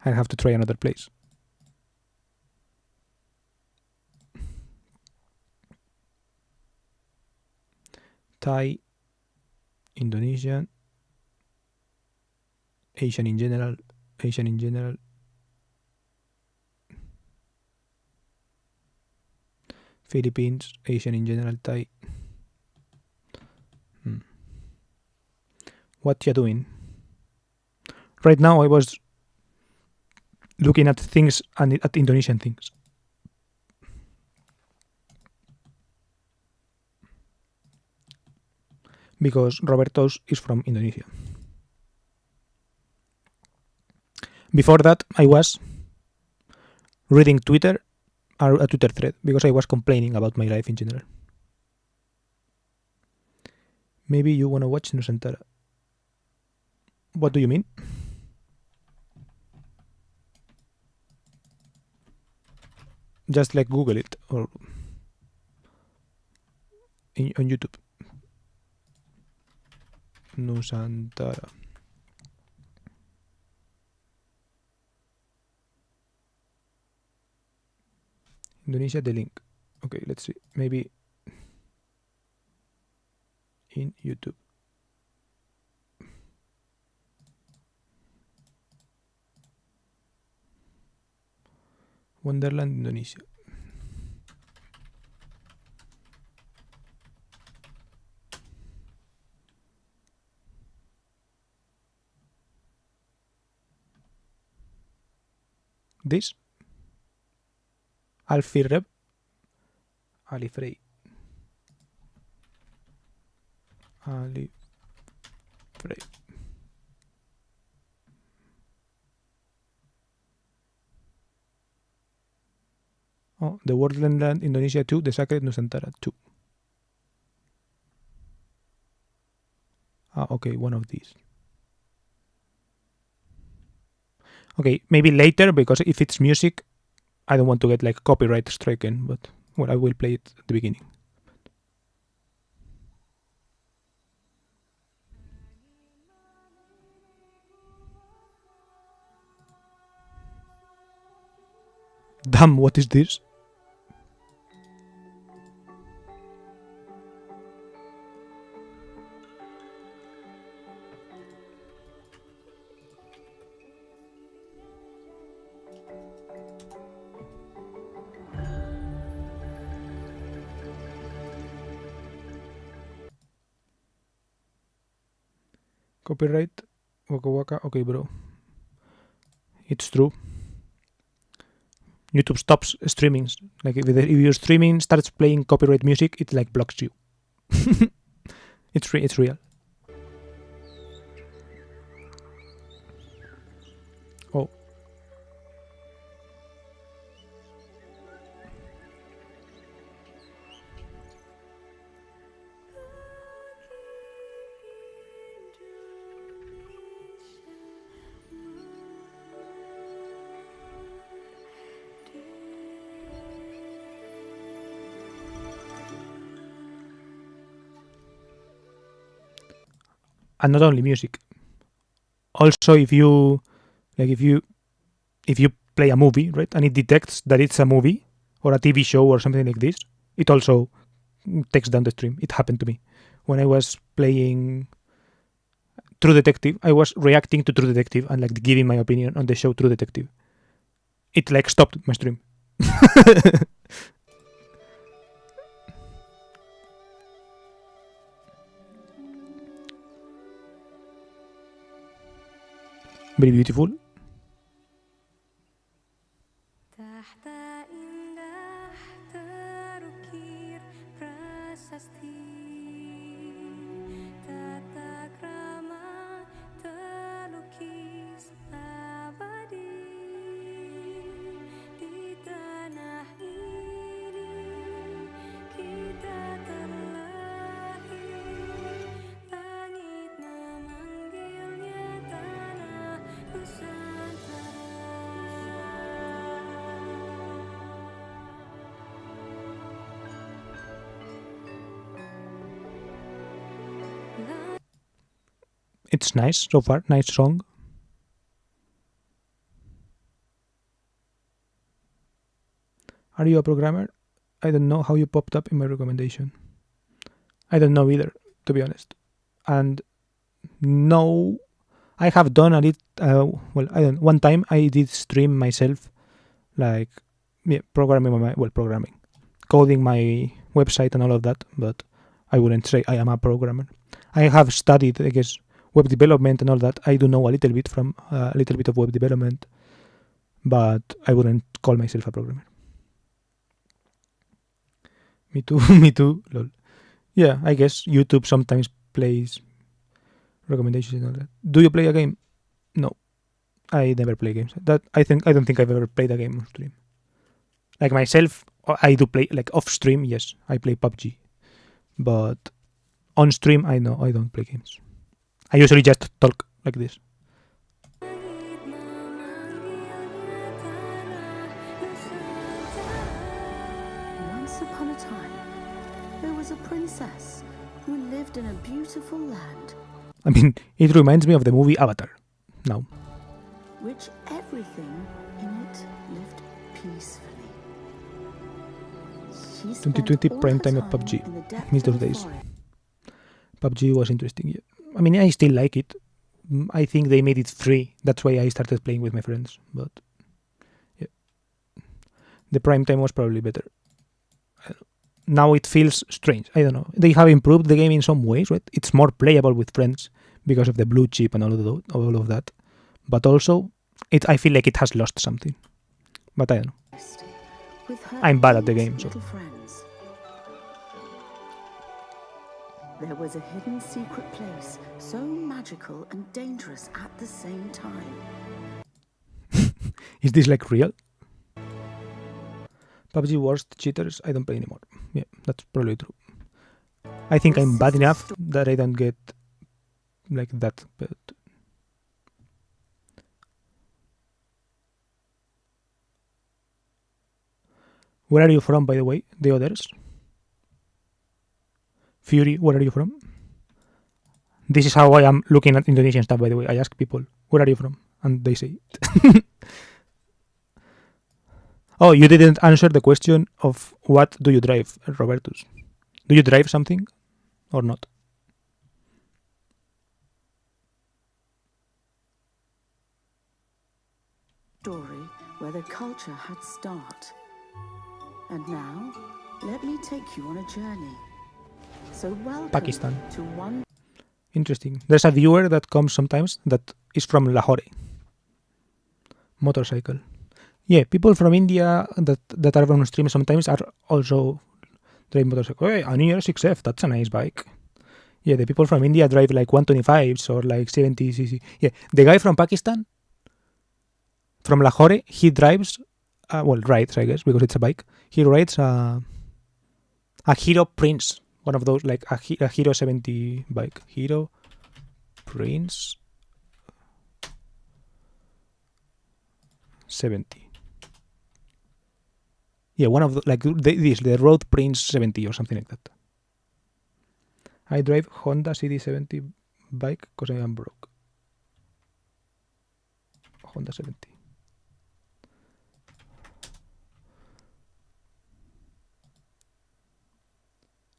[SPEAKER 1] I have to try another place. Thai, Indonesian, Asian in general, Philippines, Asian in general, Thai. What you doing? Right now I was looking at things and at Indonesian things. Because Roberto's is from Indonesia. Before that, I was reading Twitter, or a Twitter thread, because I was complaining about my life in general. Maybe you want to watch Nusantara. What do you mean? Just like Google it, or on YouTube. Nusantara. Indonesia, the link. Okay, let's see. Maybe in YouTube. Wonderland, Indonesia. This? Alfireb? Alifrey. Alifrey. Oh, the Wonderland Indonesia 2, the Sacred Nusantara 2. Ah, okay, one of these. Okay, maybe later, because if it's music, I don't want to get like copyright stricken, but well, I will play it at the beginning. Damn, what is this? Copyright? Waka waka. Okay, bro. It's true. YouTube stops streaming. Like if your streaming starts playing copyright music, it like blocks you. It's real. Oh. And not only music. Also, if you play a movie, right, and it detects that it's a movie or a TV show or something like this, it also takes down the stream. It happened to me when I was playing True Detective. I was reacting to True Detective and like giving my opinion on the show True Detective. It like stopped my stream. Very beautiful. It's nice so far. Nice song. Are you a programmer? I don't know how you popped up in my recommendation. I don't know either, to be honest. And no, I have done a little. One time I did stream myself, like programming, coding my website and all of that. But I wouldn't say I am a programmer. I have studied, I guess, web development and all that. I do know a little bit of web development, but I wouldn't call myself a programmer. Me too, me too. Lol. Yeah, I guess YouTube sometimes plays recommendations and all that. Do you play a game? No. I never play games. I don't think I've ever played a game on stream. Like myself, I do play like off stream. Yes, I play PUBG, but on stream, I don't play games. I usually just talk like this.
[SPEAKER 2] Once upon a time, there was a princess who lived in a beautiful land.
[SPEAKER 1] I mean, it reminds me of the movie Avatar. Now,
[SPEAKER 2] Which everything in it lived peacefully. She spent
[SPEAKER 1] 2020
[SPEAKER 2] all
[SPEAKER 1] prime
[SPEAKER 2] her
[SPEAKER 1] time at
[SPEAKER 2] time
[SPEAKER 1] PUBG.
[SPEAKER 2] in the depths
[SPEAKER 1] Miss those
[SPEAKER 2] of the
[SPEAKER 1] days.
[SPEAKER 2] forest.
[SPEAKER 1] PUBG was interesting. Yeah. I mean, I still like it. I think they made it free. That's why I started playing with my friends. But yeah, the prime time was probably better. Now it feels strange. I don't know. They have improved the game in some ways, right? It's more playable with friends because of the blue chip and all of that. But also, I feel like it has lost something. But I don't know.
[SPEAKER 2] With her
[SPEAKER 1] I'm bad at the
[SPEAKER 2] cute
[SPEAKER 1] game, so.
[SPEAKER 2] little friends. There was a hidden secret place, so magical and dangerous at the same time.
[SPEAKER 1] Is this like real? PUBG worst cheaters, I don't play anymore. Yeah, that's probably true. I think I'm bad enough that I don't get like that, but where are you from, by the way? The others? Fury, where are you from? This is how I am looking at Indonesian stuff, by the way. I ask people, where are you from? And they say it. Oh, you didn't answer the question of what do you drive, Robertus? Do you drive something or not?
[SPEAKER 2] Story where the culture had start. And now, let me take you on a journey. So welcome
[SPEAKER 1] Pakistan.
[SPEAKER 2] to one.
[SPEAKER 1] Interesting. There's a viewer that comes sometimes that is from Lahore. Motorcycle. Yeah, people from India that are on stream sometimes are also driving motorcycle. Hey, an ER6F, that's a nice bike. Yeah, the people from India drive like 125s or like 70cc. Yeah, the guy from Pakistan, from Lahore, he drives, rides, I guess, because it's a bike. He rides a Hero Prince, one of those, like a Hero 70 bike. Hero Prince 70. Yeah, one of the, like the Road Prince 70 or something like that. I drive Honda CD70 bike because I am broke. Honda 70.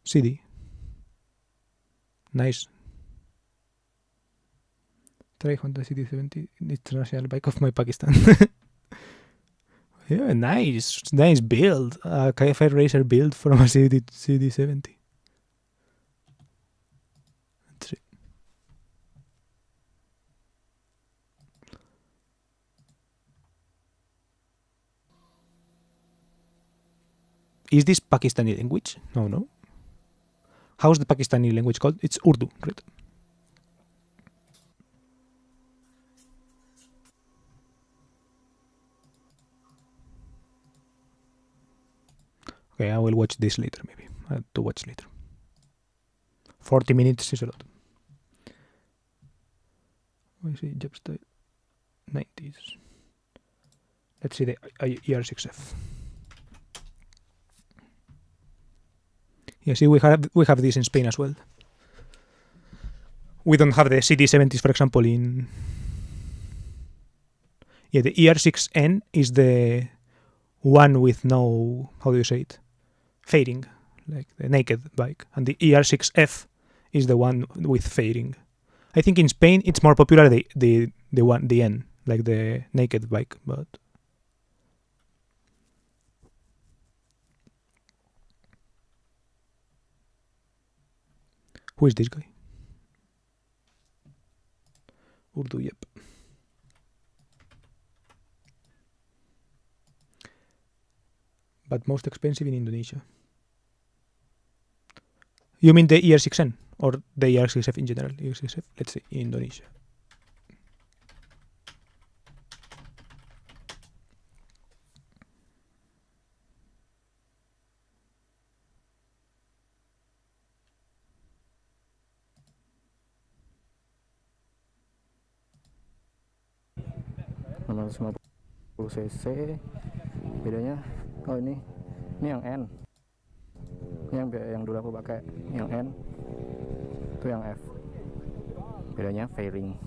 [SPEAKER 1] CD. Nice. Try Honda CD70. International bike of my Pakistan. Yeah, nice build. KFI Racer build from a CD70. That's it. Is this Pakistani language? No. How's the Pakistani language called? It's Urdu, right? Okay, I will watch this later, maybe. I have to watch later. 40 minutes is a lot. I see job style 90s. Let's see the ER6F. Yeah, see, we have this in Spain as well. We don't have the CD70s, for example, in... Yeah, the ER6N is the one with no... How do you say it? Fading, like the naked bike. And the ER6F is the one with fading. I think in Spain it's more popular the N, like the naked bike, but... Who is this guy? Urdu, yep. But most expensive in Indonesia. You mean the ER6N or the ER6F in general? ER6F, let's say, in Indonesia.
[SPEAKER 3] 650 cc. Bedanya, oh ini yang N. Yang dulu aku pakai yang N, itu yang F. Bedanya fairing.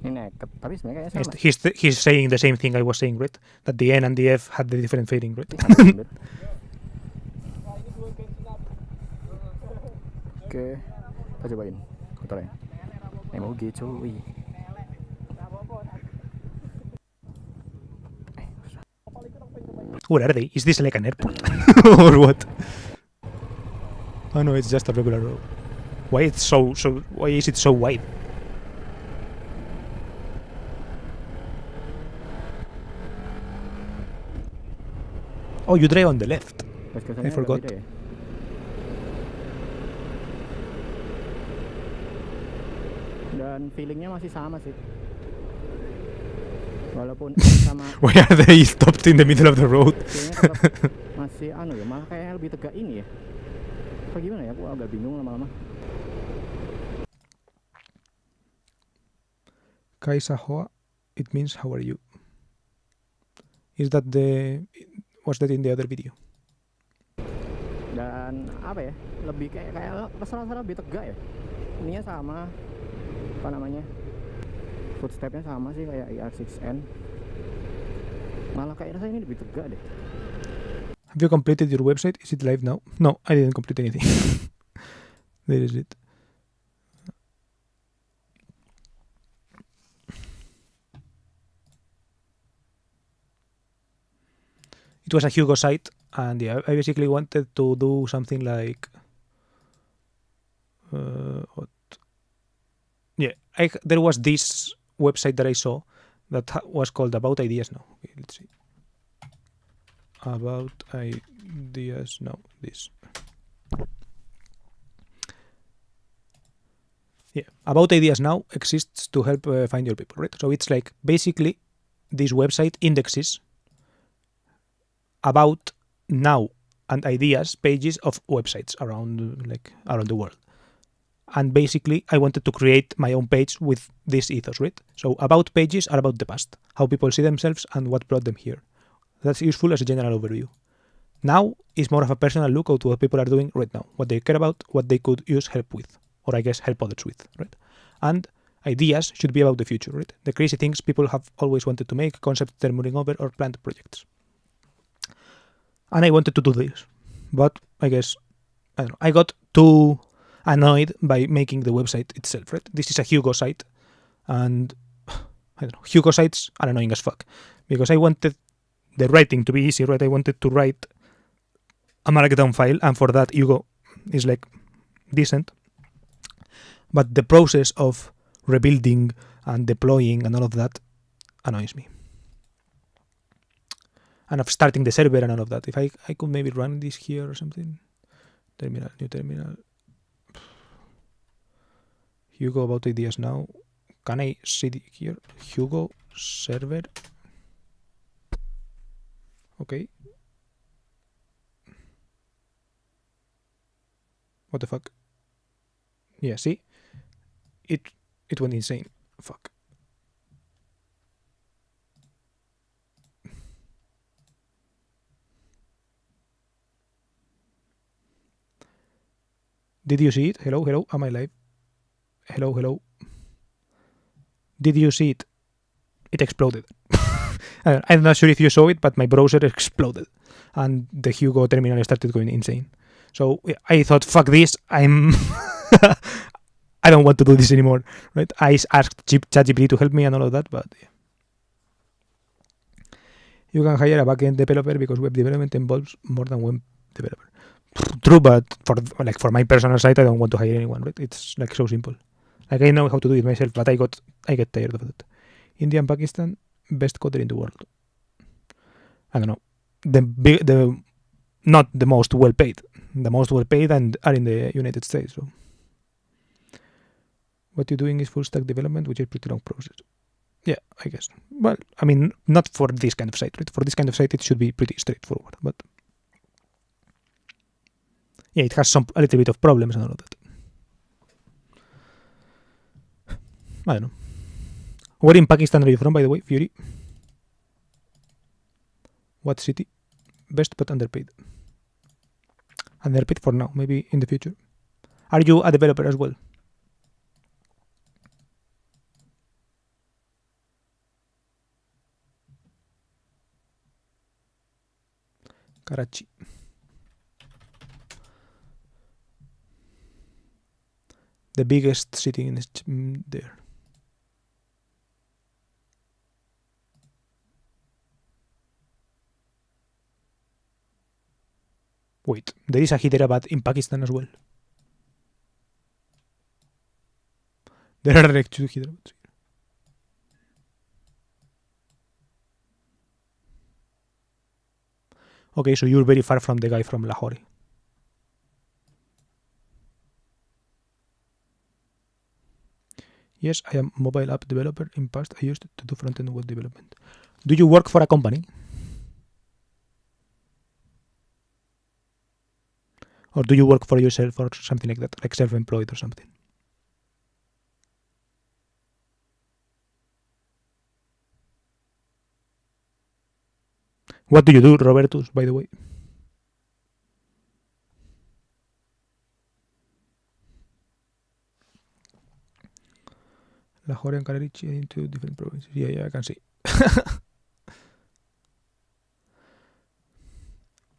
[SPEAKER 3] Ini naked, tapi sebenarnya kayaknya sama.
[SPEAKER 1] He's saying the same thing I was saying, right? That the N and the F had the different fading, right?
[SPEAKER 3] Oke, kita cobain motornya. MOG cuy.
[SPEAKER 1] Where are they? Is this like an airport? Or what? Oh no, it's just a regular road. Why is it so wide? Oh, you drive on the left. I forgot.
[SPEAKER 3] Ya. Dan feelingnya masih sama sih. Walaupun sama.
[SPEAKER 1] Why are they stopped in the middle of the road?
[SPEAKER 3] Masih ya, malah kayaknya lebih tegak ini ya. Apa gimana ya? Aku agak bingung lama-lama.
[SPEAKER 1] Kaisa Hoa, it means how are you? Was that in the other video?
[SPEAKER 3] Dan apa ya? Lebih kayak rasa-rasa lebih tegak ya. Ininya sama. Apa namanya? Footstepnya sama sih kayak ER6N. Malah kayak rasanya ini lebih tegak deh.
[SPEAKER 1] Have you completed your website? Is it live now? No, I didn't complete anything. There is it. It was a Hugo site, and yeah, I basically wanted to do something like there was this website that I saw that was called About Ideas Now. Okay, let's see. About Ideas Now. This. Yeah, About Ideas Now exists to help find your people, right? So it's like basically this website indexes about now and ideas pages of websites around the world. And basically I wanted to create my own page with this ethos, right? So about pages are about the past, how people see themselves and what brought them here. That's useful as a general overview. Now is more of a personal look at what people are doing right now, what they care about, what they could use help with, or I guess help others with, right? And ideas should be about the future, right? The crazy things people have always wanted to make, concepts they're mulling over, or planned projects. And I wanted to do this, but I guess, I don't know, I got too annoyed by making the website itself, right? This is a Hugo site, and I don't know, Hugo sites are annoying as fuck, because I wanted the writing to be easy, right? I wanted to write a markdown file, and for that Hugo is like decent, but the process of rebuilding and deploying and all of that annoys me. And of starting the server and all of that. If I could maybe run this here or something. Terminal, new terminal. Hugo About Ideas Now. Can I see it here? Hugo server. Okay. What the fuck? Yeah, see? It went insane. Fuck. Did you see it? Hello, hello, am I live? Hello, hello. Did you see it? It exploded. I'm not sure if you saw it, but my browser exploded. And the Hugo terminal started going insane. So I thought, fuck this, I don't want to do this anymore, right? I asked ChatGPT to help me and all of that, but yeah. You can hire a backend developer because web development involves more than web developer. True, but for my personal site, I don't want to hire anyone, right? It's like so simple. Like I know how to do it myself, but I get tired of it. India and Pakistan, best coder in the world. I don't know. The not the most well paid. The most well paid and are in the United States. So what you're doing is full stack development, which is a pretty long process. Yeah, I guess. Well, I mean, not for this kind of site, right? For this kind of site, it should be pretty straightforward, but yeah, it has a little bit of problems and all of that. I don't know. Where in Pakistan are you from, by the way, Fury? What city? Best but underpaid. Underpaid for now, maybe in the future. Are you a developer as well? Karachi. The biggest city in there. Wait, there is a Hyderabad in Pakistan as well. There are like 2 Hyderabad. Okay, so you're very far from the guy from Lahore. Yes, I am mobile app developer. In past, I used to do front-end web development. Do you work for a company? Or do you work for yourself or something like that, like self-employed or something? What do you do, Robertus, by the way? Lahore and Karachi in 2 different provinces. Yeah, I can see.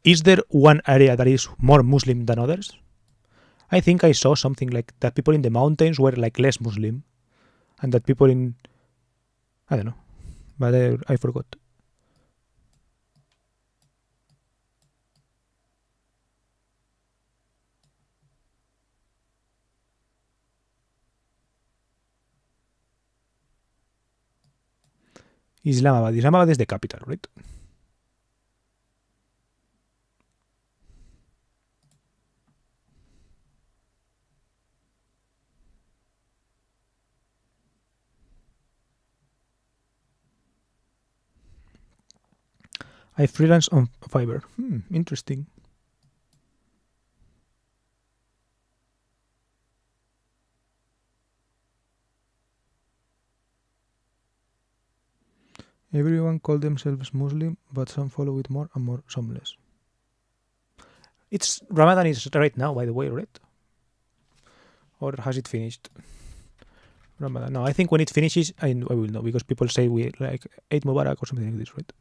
[SPEAKER 1] Is there one area that is more Muslim than others? I think I saw something like that people in the mountains were like less Muslim, and that people in, I don't know, but I forgot. Islamabad is the capital, right? I freelance on Fiverr. Interesting. Everyone call themselves Muslim, but some follow it more and more, some less. It's Ramadan is right now, by the way, right? Or has it finished? Ramadan. No, I think when it finishes, I will know, because people say we like Eid Mubarak or something like this, right?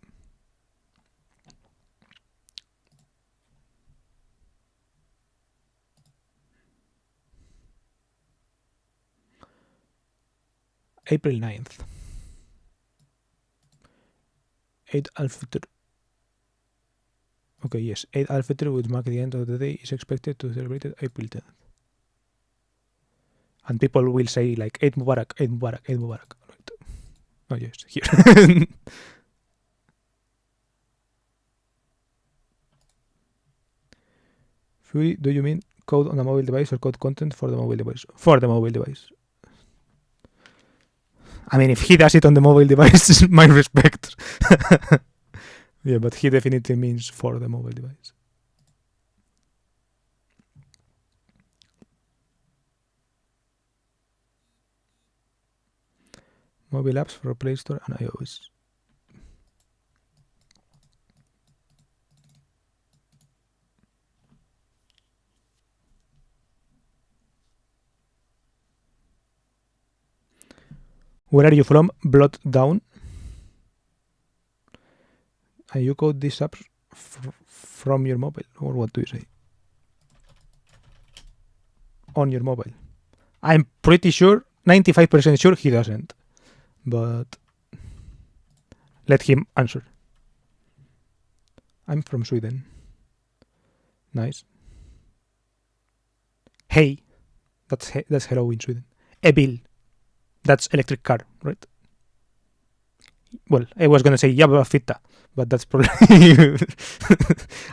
[SPEAKER 1] April 9th. Eid al-Fitr. Okay, yes. Eid al-Fitr, which marks the end of the day, is expected to celebrate April 10th. And people will say like Eid Mubarak, Eid Mubarak, Eid Mubarak. Right. Oh yes, here. Fury, do you mean code on a mobile device or code content for the mobile device? For the mobile device. I mean, if he does it on the mobile device, my respect. Yeah, but he definitely means for the mobile device. Mobile apps for Play Store and iOS. Where are you from? Blood Down. And you code these apps from your mobile, or what do you say? On your mobile. I'm pretty sure, 95% sure he doesn't. But let him answer. I'm from Sweden. Nice. Hey. That's hello in Sweden. Ebil. That's electric car, right? Well, I was gonna say Jabba Fitta, but that's probably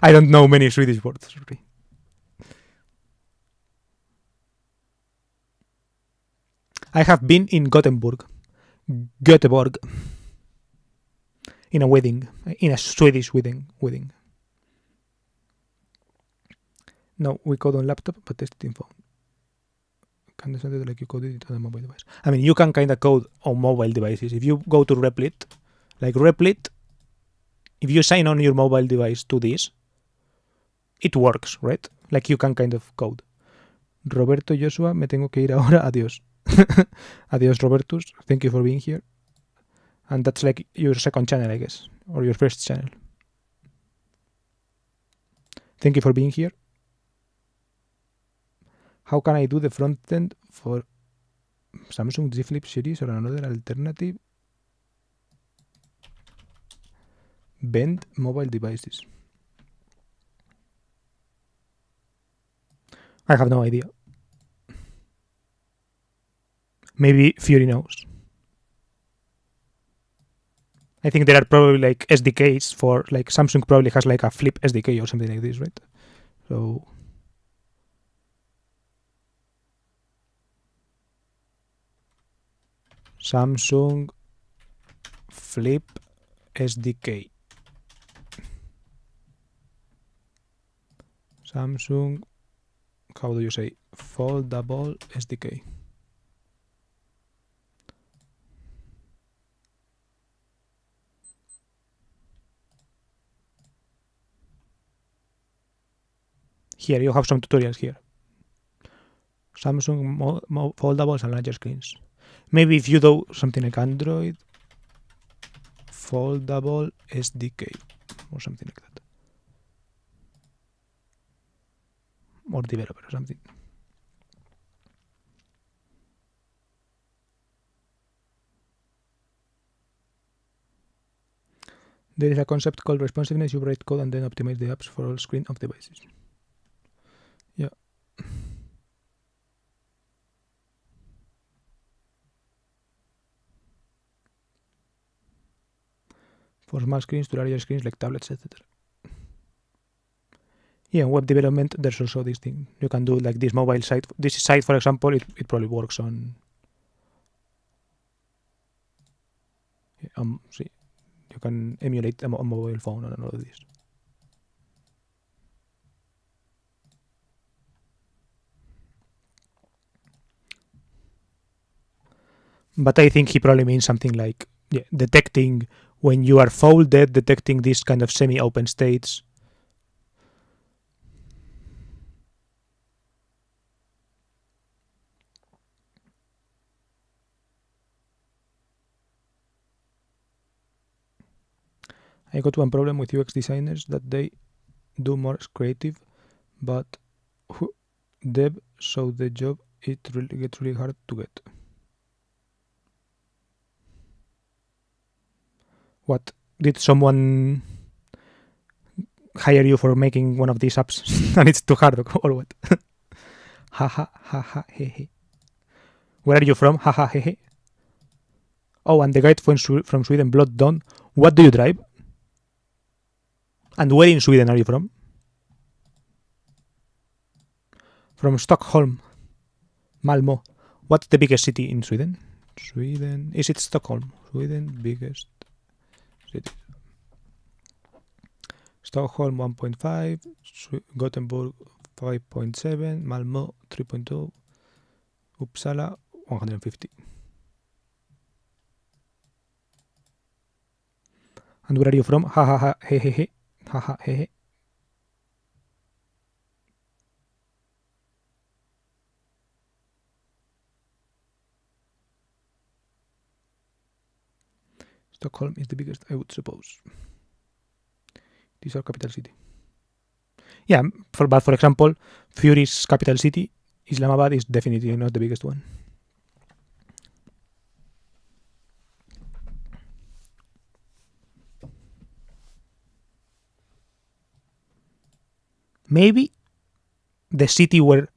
[SPEAKER 1] I don't know many Swedish words. Really. I have been in Göteborg, in a wedding, in a Swedish wedding. No, we code on laptop, but tested in phone. Can understand it like you coded it on a mobile device. I mean, you can kind of code on mobile devices. If you go to Replit, like Replit if you sign on your mobile device to this, it works, right? Like you can kind of code. Roberto Joshua, me tengo que ir ahora. Adiós. Adiós, Robertus. Thank you for being here. And that's like your second channel, I guess, or your first channel. Thank you for being here. How can I do the front end for Samsung Z Flip series or another alternative bend mobile devices? I have no idea. Maybe Fury knows. I think there are probably like SDKs for like Samsung probably has like a Flip SDK or something like this, right? So Samsung Flip SDK. Samsung, how do you say, foldable SDK. Here you have some tutorials here. Samsung foldables and larger screens. Maybe if you do something like Android foldable SDK or something like that. Or developer or something. There is a concept called responsiveness. You write code and then optimize the apps for all screen of devices. Yeah. For small screens to larger screens like tablets, etc. Yeah, in web development, there's also this thing. You can do like this mobile site. This site, for example, it probably works on. See, you can emulate a mobile phone and all of this. But I think he probably means something like detecting when you are folded, detecting these kind of semi-open states. I got one problem with UX designers that they do more creative, but dev, so the job it really gets really hard to get. What, did someone hire you for making one of these apps and it's too hard or what? Haha, haha, hehe. Where are you from? Haha, hehe. Oh, and the guy from Sweden, Blood Dawn. What do you drive? And where in Sweden are you from? From Stockholm. Malmö. What's the biggest city in Sweden? Sweden. Is it Stockholm? Sweden biggest city. Stockholm 1.5, Gothenburg 5.7, Malmö 3.2, Uppsala 150. And where are you from? Ha ha ha he he he. Ha ha he he. Stockholm is the biggest, I would suppose. These are capital city. Yeah, but for example, Fury's capital city, Islamabad, is definitely not the biggest one. Maybe the city where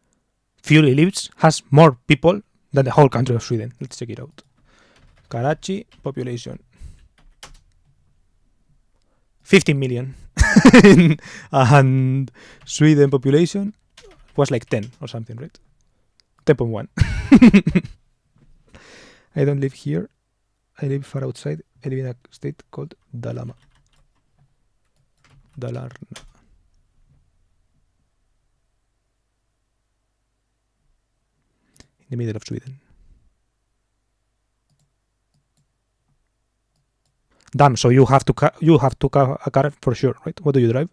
[SPEAKER 1] Fury lives has more people than the whole country of Sweden. Let's check it out. Karachi population 15 million. And Sweden population was like 10 or something, right? 10.1. I don't live here. I live far outside. I live in a state called Dalarna. In the middle of Sweden. Damn, so you have to a car for sure, right? What do you drive?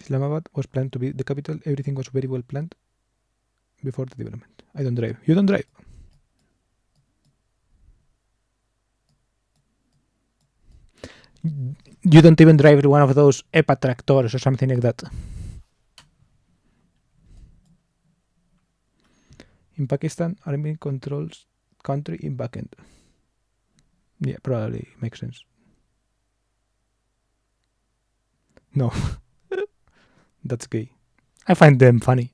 [SPEAKER 1] Islamabad was planned to be the capital. Everything was very well planned before the development. I don't drive. You don't drive. You don't even drive one of those EPA tractors or something like that. In Pakistan, army controls country in backend. Yeah, probably makes sense. No. That's gay. I find them funny.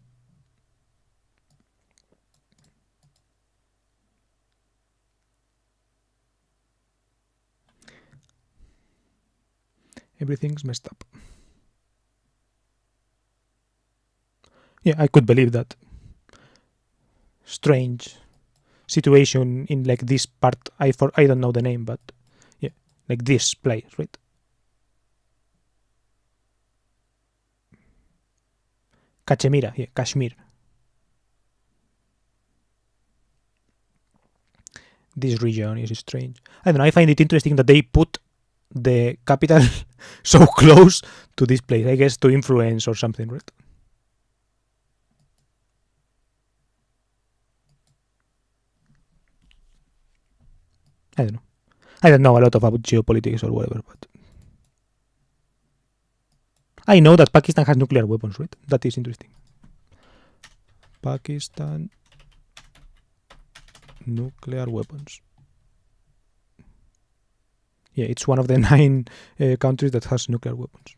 [SPEAKER 1] Everything's messed up. Yeah, I could believe that. Strange situation in like this part. I don't know the name, but yeah, like this place, right? Cachemira, yeah, Kashmir. This region is strange. I don't know. I find it interesting that they put the capital so close to this place. I guess to influence or something, right? I don't know. I don't know a lot about geopolitics or whatever, but I know that Pakistan has nuclear weapons, right? That is interesting. Pakistan nuclear weapons. Yeah, it's one of the 9 countries that has nuclear weapons.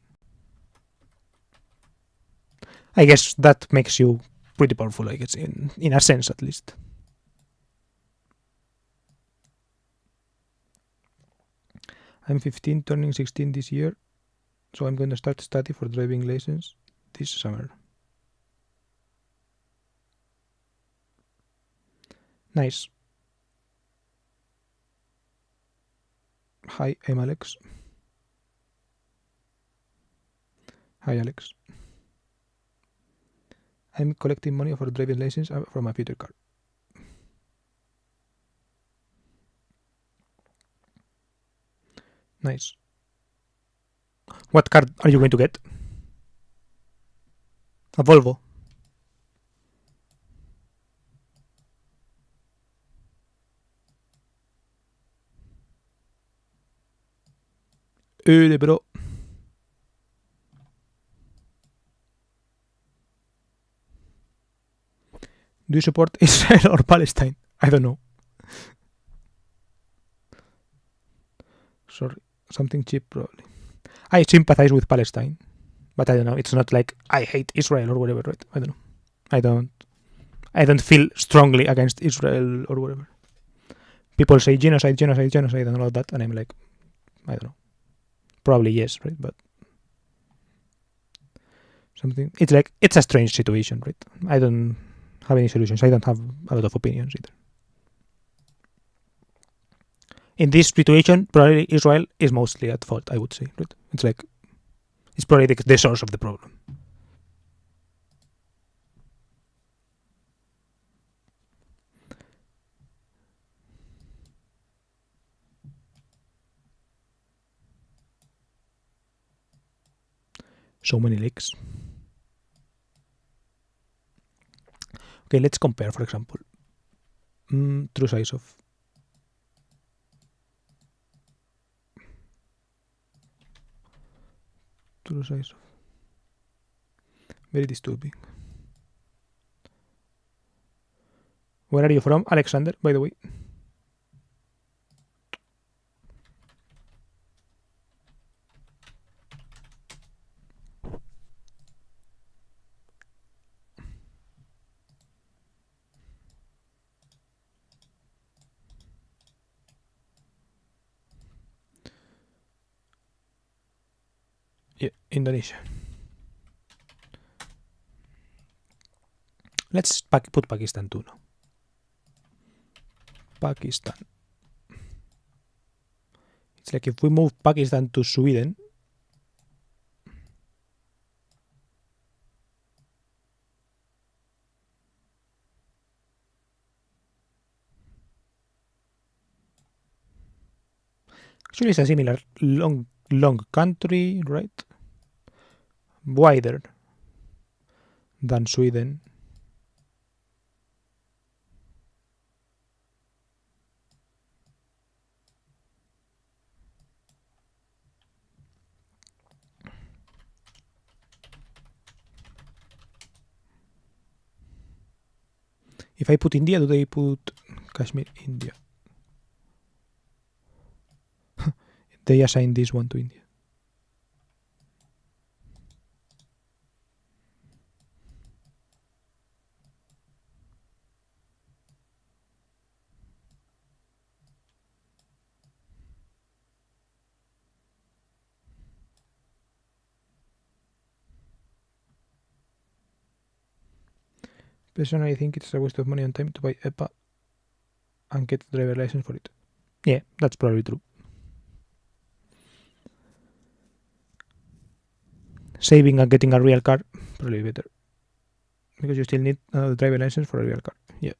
[SPEAKER 1] I guess that makes you pretty powerful, I guess, in a sense at least. I'm 15, turning 16 this year, so I'm going to start study for driving license this summer. Nice. Hi, I'm Alex. Hi, Alex. I'm collecting money for driving license for my future car. Nice. What car are you going to get? A Volvo. Bro. Do you support Israel or Palestine? I don't know. Sorry, something cheap probably. I sympathize with Palestine, but I don't know. It's not like I hate Israel or whatever, right? I don't know. I don't feel strongly against Israel or whatever. People say genocide, and all of that, and I'm like, I don't know. Probably yes, right? But something. It's like it's a strange situation, right? I don't have any solutions. I don't have a lot of opinions either. In this situation, probably Israel is mostly at fault, I would say. Right? It's like it's probably the source of the problem. So many leaks. Okay, let's compare, for example, true size of very disturbing. Where are you from, Alexander, by the way? Yeah, Indonesia. Let's put Pakistan too now. Pakistan. It's like if we move Pakistan to Sweden, Actually, it's a similar long country, right? Wider than Sweden. If I put India, do they put Kashmir? India. They assign this one to India. Personally, I think it's a waste of money and time to buy EPA and get a driver license for it. Yeah, that's probably true. Saving and getting a real car, probably better. Because you still need a driver license for a real car. Yeah.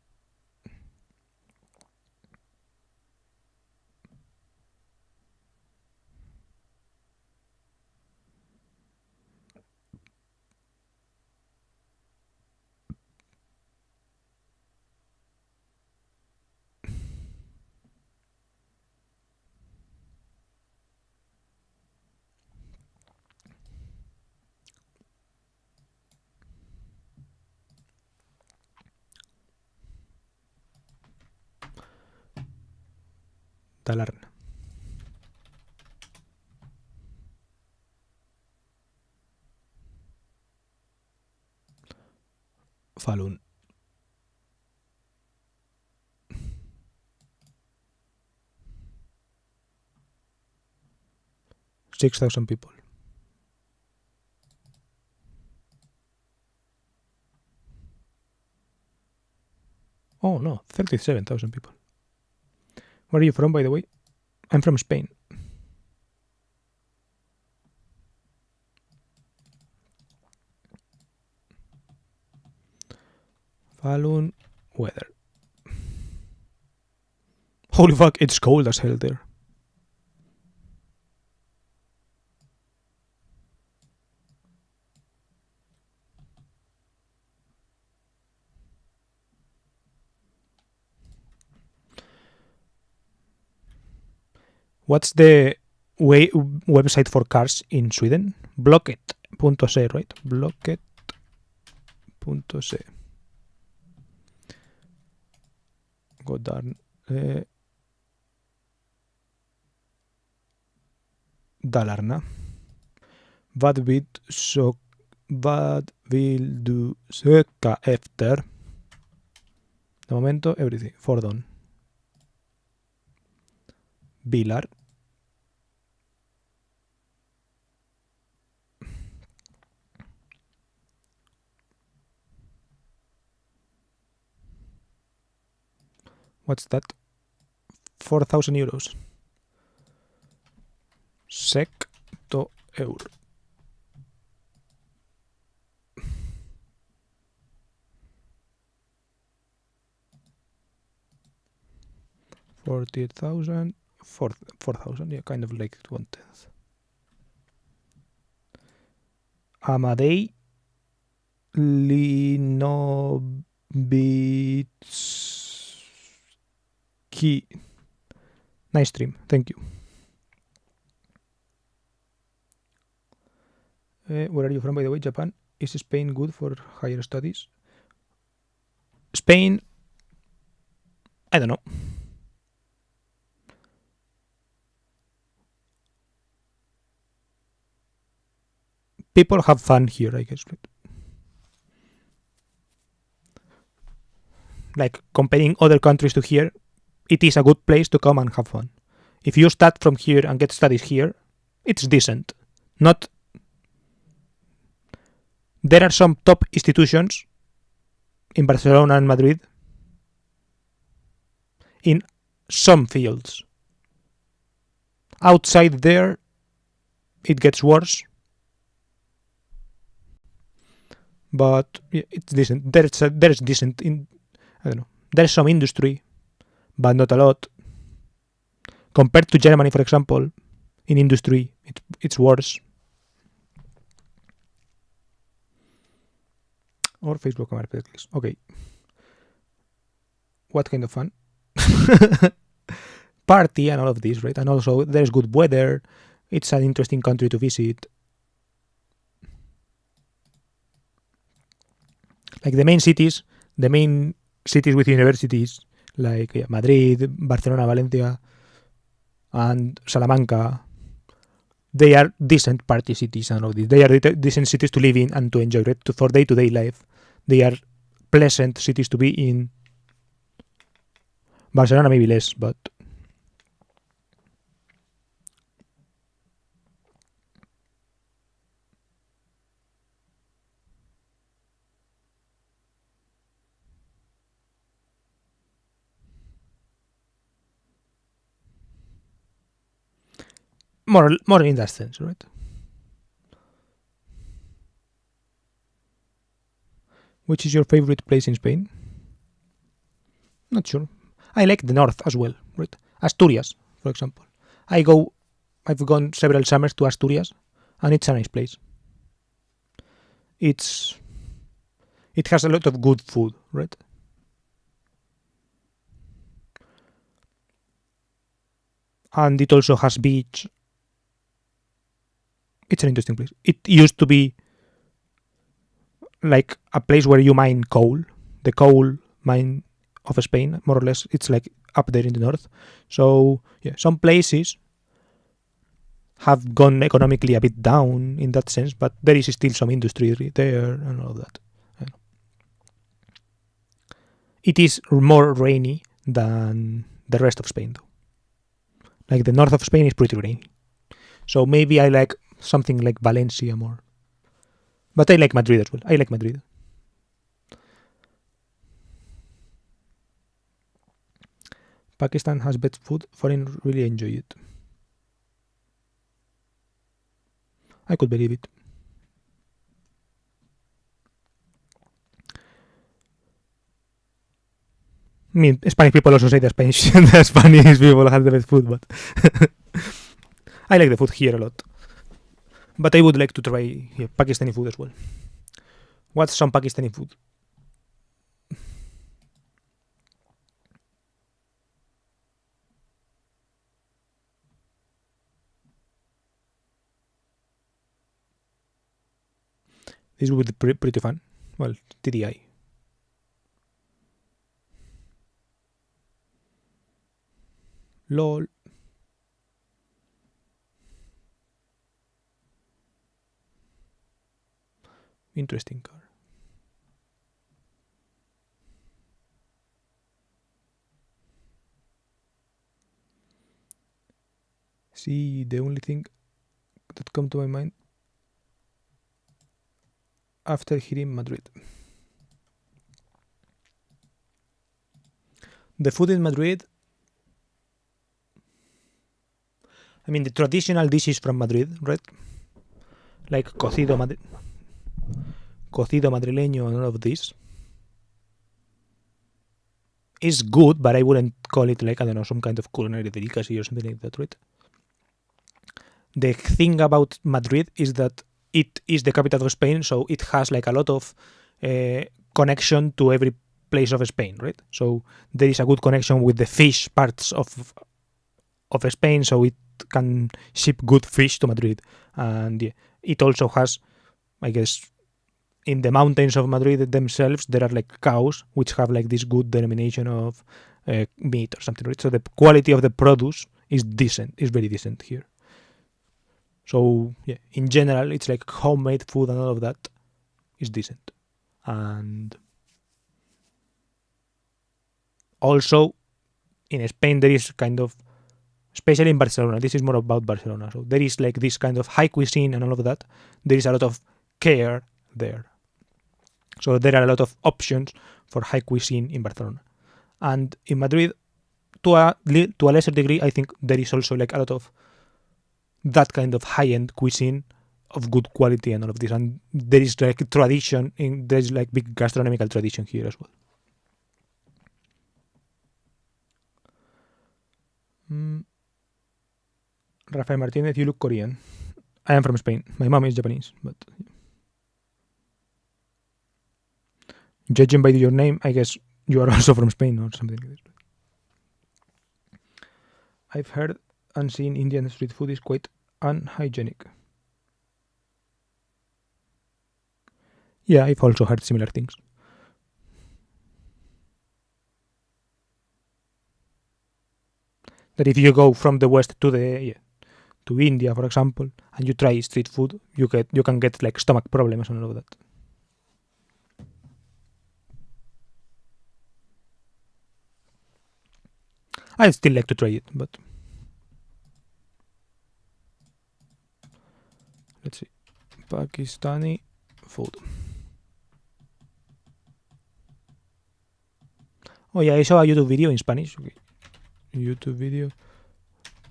[SPEAKER 1] Dalarna. Falun. $6,000 people. Oh no, 37,000 people. Where are you from, by the way? I'm from Spain. Falun weather. Holy fuck, it's cold as hell there. What's the website for cars in Sweden? Blocket.se, right? Blocket.se. God darn. Dalarna. Vad vill du söka efter? De momento, everything. Fordon. Bilar. What's that? 4,000 euros. SEK to eur. $40,000. 4,000, yeah, kind of like 1/10. Amadei Linovitsky. Nice stream, thank you. Where are you from, by the way? Japan. Is Spain good for higher studies? Spain, I don't know. People have fun here, I guess. Like comparing other countries to here, it is a good place to come and have fun. If you start from here and get studies here, it's decent. Not. There are some top institutions in Barcelona and Madrid in some fields. Outside there, it gets worse. But yeah, it's decent. There's decent in, I don't know. There's some industry, but not a lot. compared to Germany, for example, in industry, it's worse. Or Facebook Marketplace. Okay. What kind of fun? Party and all of this, right? And also there's good weather. It's an interesting country to visit. Like the main cities with universities, like Madrid, Barcelona, Valencia, and Salamanca, they are decent party cities and all this. They are decent cities to live in and to enjoy, right? For day-to-day life. They are pleasant cities to be in. Barcelona maybe less, but more in that sense, right? Which is your favorite place in Spain? Not sure. I like the north as well, right? Asturias, for example. I've gone several summers to Asturias, and it's a nice place. It has a lot of good food, right? And it also has beach. It's an interesting place. It used to be like a place where you mine coal, the coal mine of Spain, more or less. It's like up there in the north. So yeah, some places have gone economically a bit down in that sense, but there is still some industry there and all that. It is more rainy than the rest of Spain, though. Like the north of Spain is pretty rainy. So maybe I like something like Valencia more. But I like Madrid as well. I like Madrid. Pakistan has best food. Foreign really enjoy it. I could believe it. I mean, Spanish people also say the Spanish people have the best food, but I like the food here a lot. But I would like to try Pakistani food as well. What's some Pakistani food? This would be pretty fun. Well, TDI. LOL. Interesting car. See, the only thing that come to my mind after hearing Madrid. The food in Madrid, I mean the traditional dishes from Madrid, right? Like cocido madrileño and all of this is good, but I wouldn't call it like, I don't know, some kind of culinary delicacy or something like that, right? The thing about Madrid is that it is the capital of Spain, so it has like a lot of connection to every place of Spain, right? So there is a good connection with the fish parts of Spain, so it can ship good fish to Madrid. And yeah, it also has, I guess, in the mountains of Madrid themselves, there are like cows which have like this good denomination of meat or something, right? So the quality of the produce is decent, is very decent here. So yeah, in general, it's like homemade food and all of that is decent. And also in Spain, there is kind of, especially in Barcelona, this is more about Barcelona. So there is like this kind of high cuisine and all of that. There is a lot of care there. So there are a lot of options for high cuisine in Barcelona. And in Madrid, to a lesser degree, I think there is also like a lot of that kind of high-end cuisine of good quality and all of this. And there is like tradition, there's like big gastronomical tradition here as well. Rafael Martinez, you look Korean. I am from Spain. My mom is Japanese, but judging by your name, I guess you are also from Spain or something like this. I've heard and seen Indian street food is quite unhygienic. Yeah, I've also heard similar things. That if you go from the west to to India, for example, and you try street food, you can get like stomach problems and all of that. I'd still like to try it, but let's see. Pakistani food. Oh yeah, I saw a YouTube video in Spanish. Okay. YouTube video.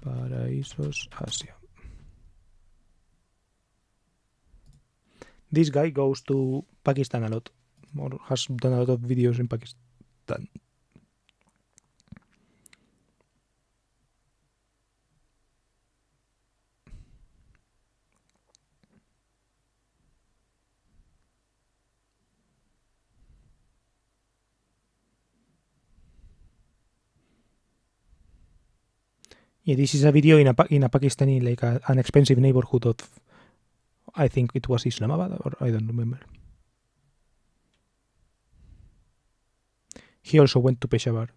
[SPEAKER 1] Paraísos Asia. This guy goes to Pakistan a lot, or has done a lot of videos in Pakistan. Yeah, this is a video in a Pakistani, like an expensive neighborhood of, I think it was Islamabad, or I don't remember. He also went to Peshawar.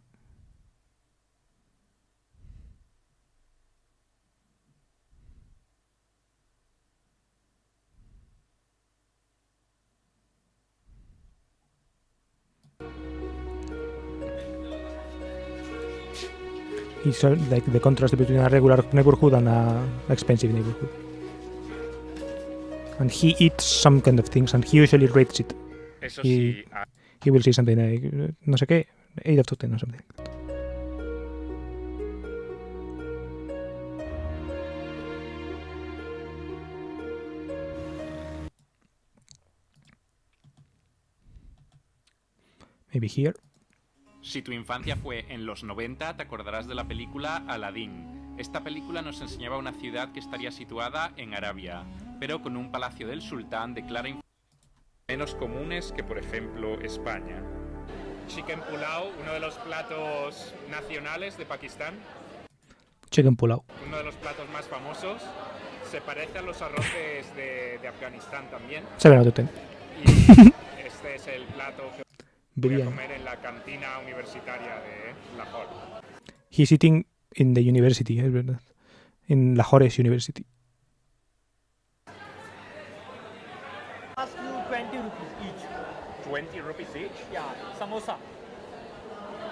[SPEAKER 1] It's like the contrast between a regular neighborhood and an expensive neighborhood. And he eats some kind of things, and he usually rates it.
[SPEAKER 4] Eso
[SPEAKER 1] Y-
[SPEAKER 4] sí,
[SPEAKER 1] He will say something like, no sé qué, 8 out of 10 or something. Maybe here.
[SPEAKER 4] si tu infancia fue en los 90, te acordarás de la película Aladdin. Esta película nos enseñaba una ciudad que estaría situada en Arabia, pero con un palacio del sultán de clara menos comunes que, por ejemplo, España. Chicken pulao, uno de los platos nacionales de Pakistán,
[SPEAKER 1] Chicken pulao.
[SPEAKER 4] uno de los platos más famosos. Se parece a los arroces de Afganistán también.
[SPEAKER 1] 7 out of 10.
[SPEAKER 4] Y este es el plato que voy a
[SPEAKER 1] Biryani.
[SPEAKER 4] comer en la cantina universitaria de Lahore.
[SPEAKER 1] He's eating in the university, es verdad. In Lahore University.
[SPEAKER 5] Ask you 20 rupees each.
[SPEAKER 4] 20 rupees each.
[SPEAKER 5] Yeah, samosa.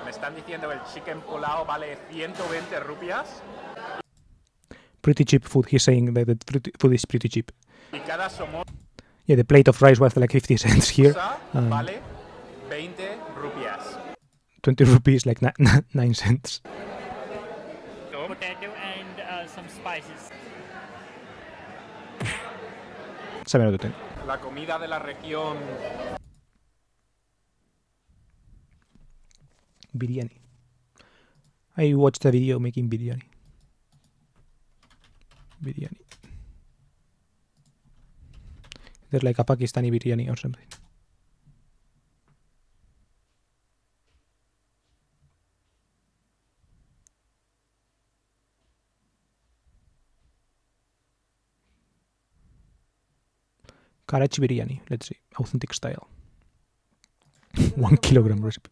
[SPEAKER 4] Me están diciendo que el chicken pulao vale 120 rupias
[SPEAKER 1] Pretty cheap food. He's saying that the food is pretty cheap.
[SPEAKER 4] y cada somoza
[SPEAKER 1] Yeah, the plate of rice was like 50 cents here.
[SPEAKER 4] vale 20 rupias.
[SPEAKER 1] 20 rupees, like 9 cents.
[SPEAKER 5] Potato and some spices.
[SPEAKER 1] 7 out of 10.
[SPEAKER 4] La comida de la región
[SPEAKER 1] Biryani. I watched a video making biryani. Biryani. There's like a Pakistani biryani or something. Karachi biryani. Let's see. Authentic style. 1 kilogram recipe.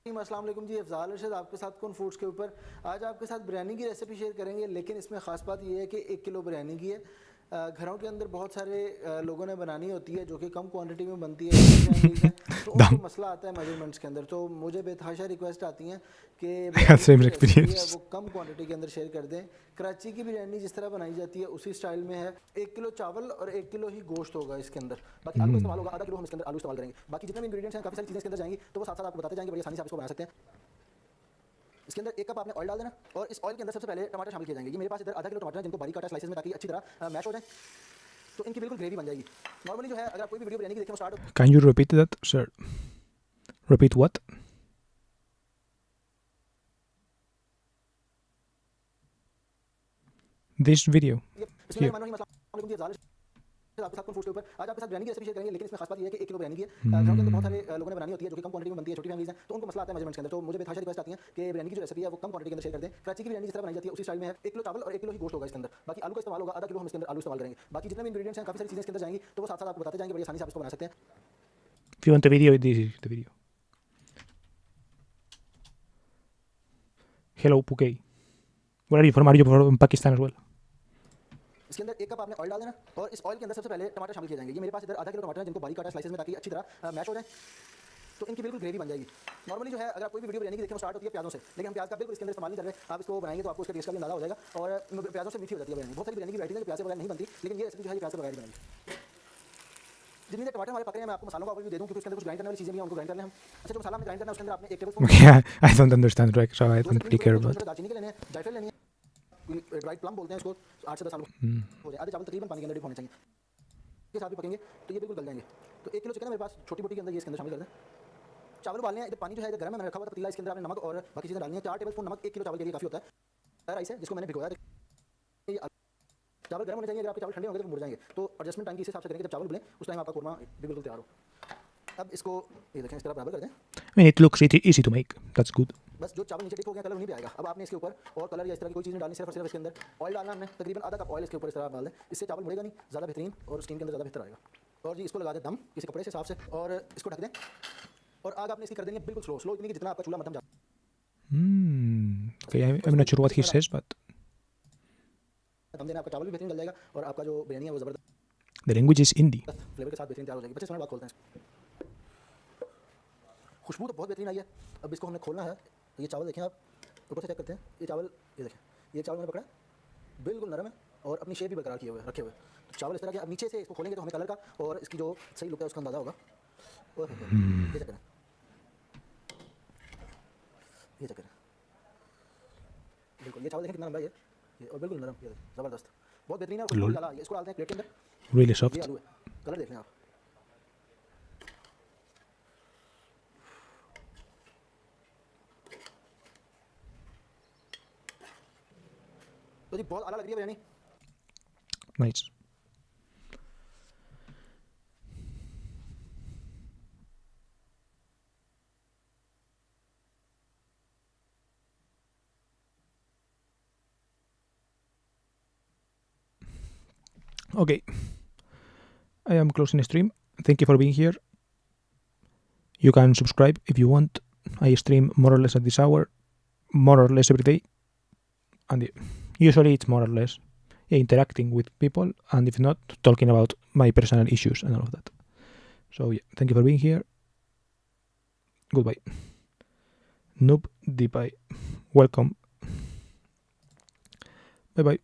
[SPEAKER 6] अस्सलाम वालेकुम जी, अफजाल अर्शद आपके साथ कौन foods के ऊपर आज आपके साथ बिरयानी की रेसिपी शेयर करेंगे। लेकिन इसमें ख़ास बात यह है कि 1 किलो बिरयानी की है। घरों के अंदर बहुत सारे लोगों ने बनानी होती है जो कि कम क्वांटिटी में बनती है तो उनको मसला आता है मेजरमेंट्स के अंदर। तो मुझे बेतहाशा रिक्वेस्ट आती हैं कि
[SPEAKER 1] Same
[SPEAKER 6] बिरयानी की रेसिपी है
[SPEAKER 1] experience.
[SPEAKER 6] वो कम क्वांटिटी के अंदर शेयर कर दें। कराची की बिरयानी जिस तरह बनाई जाती है उसी स्टाइल में है। 1 किलो चावल और 1 किलो ही गोश्त होगा इसके अंदर। बाकी आलू का इस्तेमाल होगा, आधा किलो हम इसके अंदर आलू इस्तेमाल करेंगे। बाकी जितने भी इंग्रेडिएंट्स हैं, काफ़ी सारी चीज़ें इसके अंदर जाएंगी, तो वो साथ साथ आपको बताते जाएंगे, बड़ी आसानी से आप इसको बना सकते हैं। इसके अंदर 1 कप आपने ऑयल डाल देना और इस ऑयल के अंदर सबसे पहले टमाटर शामिल किए जाएंगे। ये मेरे पास इधर आधा किलो टमाटर है जिनको बारीक काटा स्लाइसेस में ताकि अच्छी तरह मैश हो जाए, तो इनकी बिल्कुल ग्रेवी बन जाएगी। नॉर्मली जो है अगर आप कोई भी वीडियो बिरयानी की देखें वो start
[SPEAKER 1] Can you repeat that, sir? Repeat what? this video.
[SPEAKER 6] बिस्मिल्लाहिर्रहमानिर्रहीम, अस्सलाम वालेकुम जी, अज़ाल आपके साथ कौन फूड्स के ऊपर आज आपके साथ बिरयानी की रेसिपी शेयर करेंगे, लेकिन इसमें खास बात ये है कि 1 किलो बिरयानी की है। घर के अंदर बहुत सारे लोगों ने बनानी होती है जो कि कम क्वांटिटी में बनती है, छोटी फैमिलीज हैं, तो उनको मसला आता है मेजरमेंट्स के अंदर। तो मुझे बेतहाशा रिक्वेस्ट आती है कि बिरयानी की जो रेसिपी है वो कम क्वांटिटी के अंदर शेयर कर दें। कराची की बिरयानी जिस तरह बनाई जाती है उसी स्टाइल में है। 1 किलो चावल और 1 किलो ही गोश्त होगा इसके अंदर, बाकी आलू का इस्तेमाल होगा, आधा किलो हम इसके अंदर आलू इस्तेमाल करेंगे। बाकी जितने भी इंग्रेडिएंट्स हैं, काफी सारी चीजें इसके अंदर जाएंगी, तो वो साथ साथ आपको बताते जाएंगे, बड़ी आसानी से आप इसको बना सकते हैं।
[SPEAKER 1] If you want the video, this is the video. Hello, Pukei. Where are you from? Are you from Pakistan as well?
[SPEAKER 6] इसके अंदर 1 कप आपने ऑयल डाल देना और इस ऑयल के अंदर सबसे पहले टमाटर शामिल किए जाएंगे। ये मेरे पास इधर आधा किलो टमाटर है जिनको बारीक काटा स्लाइसेस में ताकि अच्छी तरह मैश हो जाए, तो इनकी बिल्कुल ग्रेवी बन जाएगी। नॉर्मली जो है अगर आप कोई भी वीडियो बिरयानी की देखें वो स्टार्ट होती है प्याजों से, लेकिन हम प्याज का बिल्कुल इसके अंदर इस्तेमाल नहीं कर रहे। आप इसको बनाएंगे तो आपको उसका टेस्ट का भी अंदाजा हो जाएगा और प्याजों से मीठी हो जाती है बिरयानी। बहुत सारी बिरयानी की वैराइटीज है जो प्याज के बगैर नहीं बनती, लेकिन ये रेसिपी जो है ये प्याज के बगैर ही बनेगी। जितनी देर टमाटर हमारे पक रहे हैं मैं आपको मसालों का ओवरव्यू दे दूं, क्योंकि उसके अंदर कुछ ग्राइंड करने वाली चीजें भी हैं, उनको ग्राइंड कर लें हम। अच्छा, जो मसाला हमने ग्राइंड करना है उसके अंदर आपने 1 tablespoon
[SPEAKER 1] Okay, I don't understand, right? So I don't really care about.
[SPEAKER 6] दालचीनी के लेने हैं, जायफल लेनी है, ड्राइड प्लम बोलते हैं इसको, 8 से 10 आलू हो जाए। आधे चावल तकरीबन पानी के अंदर डिप होने चाहिए, के साथ भी पकेंगे तो ये बिल्कुल गल जाएंगे। तो 1 किलो चिकन है मेरे पास, छोटी बोटी के अंदर ये इसके अंदर शामिल कर दें। चावल उबालने हैं, इधर पानी जो है इधर गर्म है, मैंने रखा हुआ था पतीला, इसके अंदर आपने नमक और बाकी चीज़ें डालनी है। 4 टेबलस्पून नमक 1 किलो चावल के लिए काफ़ी होता है। राइस है जिसको मैंने भिगोया, चावल गर्म होने चाहिए, अगर आपके चावल ठंडे होंगे तो मुड़ जाएंगे। तो एडजस्टमेंट टाइम के हिसाब से करेंगे, जब चावल उबले उस टाइम आपका कोरमा भी बिल्कुल तैयार हो। अब इसको ये देखें इस तरह बराबर कर दें।
[SPEAKER 1] I mean, it looks easy to make. That's good.
[SPEAKER 6] बस जो चावल नीचे टिक हो गया कलर नहीं पे आएगा। अब आपने इसके ऊपर और कलर या इस तरह की कोई चीज़ नहीं डालनी, सिर्फ और सिर्फ इसके अंदर ऑयल डालना। हमने तकरीबन आधा कप ऑयल इसके ऊपर इस तरह डाल दें, इससे चावल मुड़ेगा नहीं, ज़्यादा बेहतरीन और स्टीम के अंदर ज़्यादा बेहतर आएगा। और जी इसको लगा दें दम किसी कपड़े से साफ से और इसको ढक दें। और आग आपने इसकी कर देनी है बिल्कुल स्लो इतनी कि जितना आपका चूल्हा मध्यम जाए।
[SPEAKER 1] Okay, I'm not sure what he says, but
[SPEAKER 6] दम देना, आपका चावल भी बेहतरीन गल जाएगा और आपका जो बिरयानी है वो ज़बरदस्त
[SPEAKER 1] the language is Hindi.
[SPEAKER 6] Flavour के साथ बेहतरीन तैयार हो जाएगी। बच्चे सुनो बात खोलते हैं इसको। खुशबू तो बहुत बेहतरीन आई है। अब इसको हमने खोलना है। ये चावल देखें आप, ऊपर से चेक करते हैं। ये चावल, ये देखें, ये चावल मैंने पकड़ा बिल्कुल नरम है और अपनी शेप भी बरकरार किए हुए रखे हुए। तो चावल इस तरह के, अब नीचे से इसको खोलेंगे तो हमें कलर का और इसकी जो सही लुक है उसका अंदाजा होगा। और ये चक्कर है, ये चक्कर है बिल्कुल। ये चावल देखें कितना लंबा है ये और बिल्कुल नरम, ये ज़बरदस्त, बहुत बेहतरीन है। और खुशबू डाला, इसको डालते हैं प्लेट के अंदर।
[SPEAKER 1] Really
[SPEAKER 6] ये
[SPEAKER 1] soft.
[SPEAKER 6] आलू है, कलर देख लें आप। तो जी बहुत आला लग रही है biryani.
[SPEAKER 1] Nice. Okay, I am closing the stream. Thank you for being here. You can subscribe if you want. I stream more or less at this hour, more or less every day, and usually it's more or less interacting with people, and if not, talking about my personal issues and all of that. So yeah, thank you for being here. Goodbye. Noob Deepai. Welcome. Bye bye.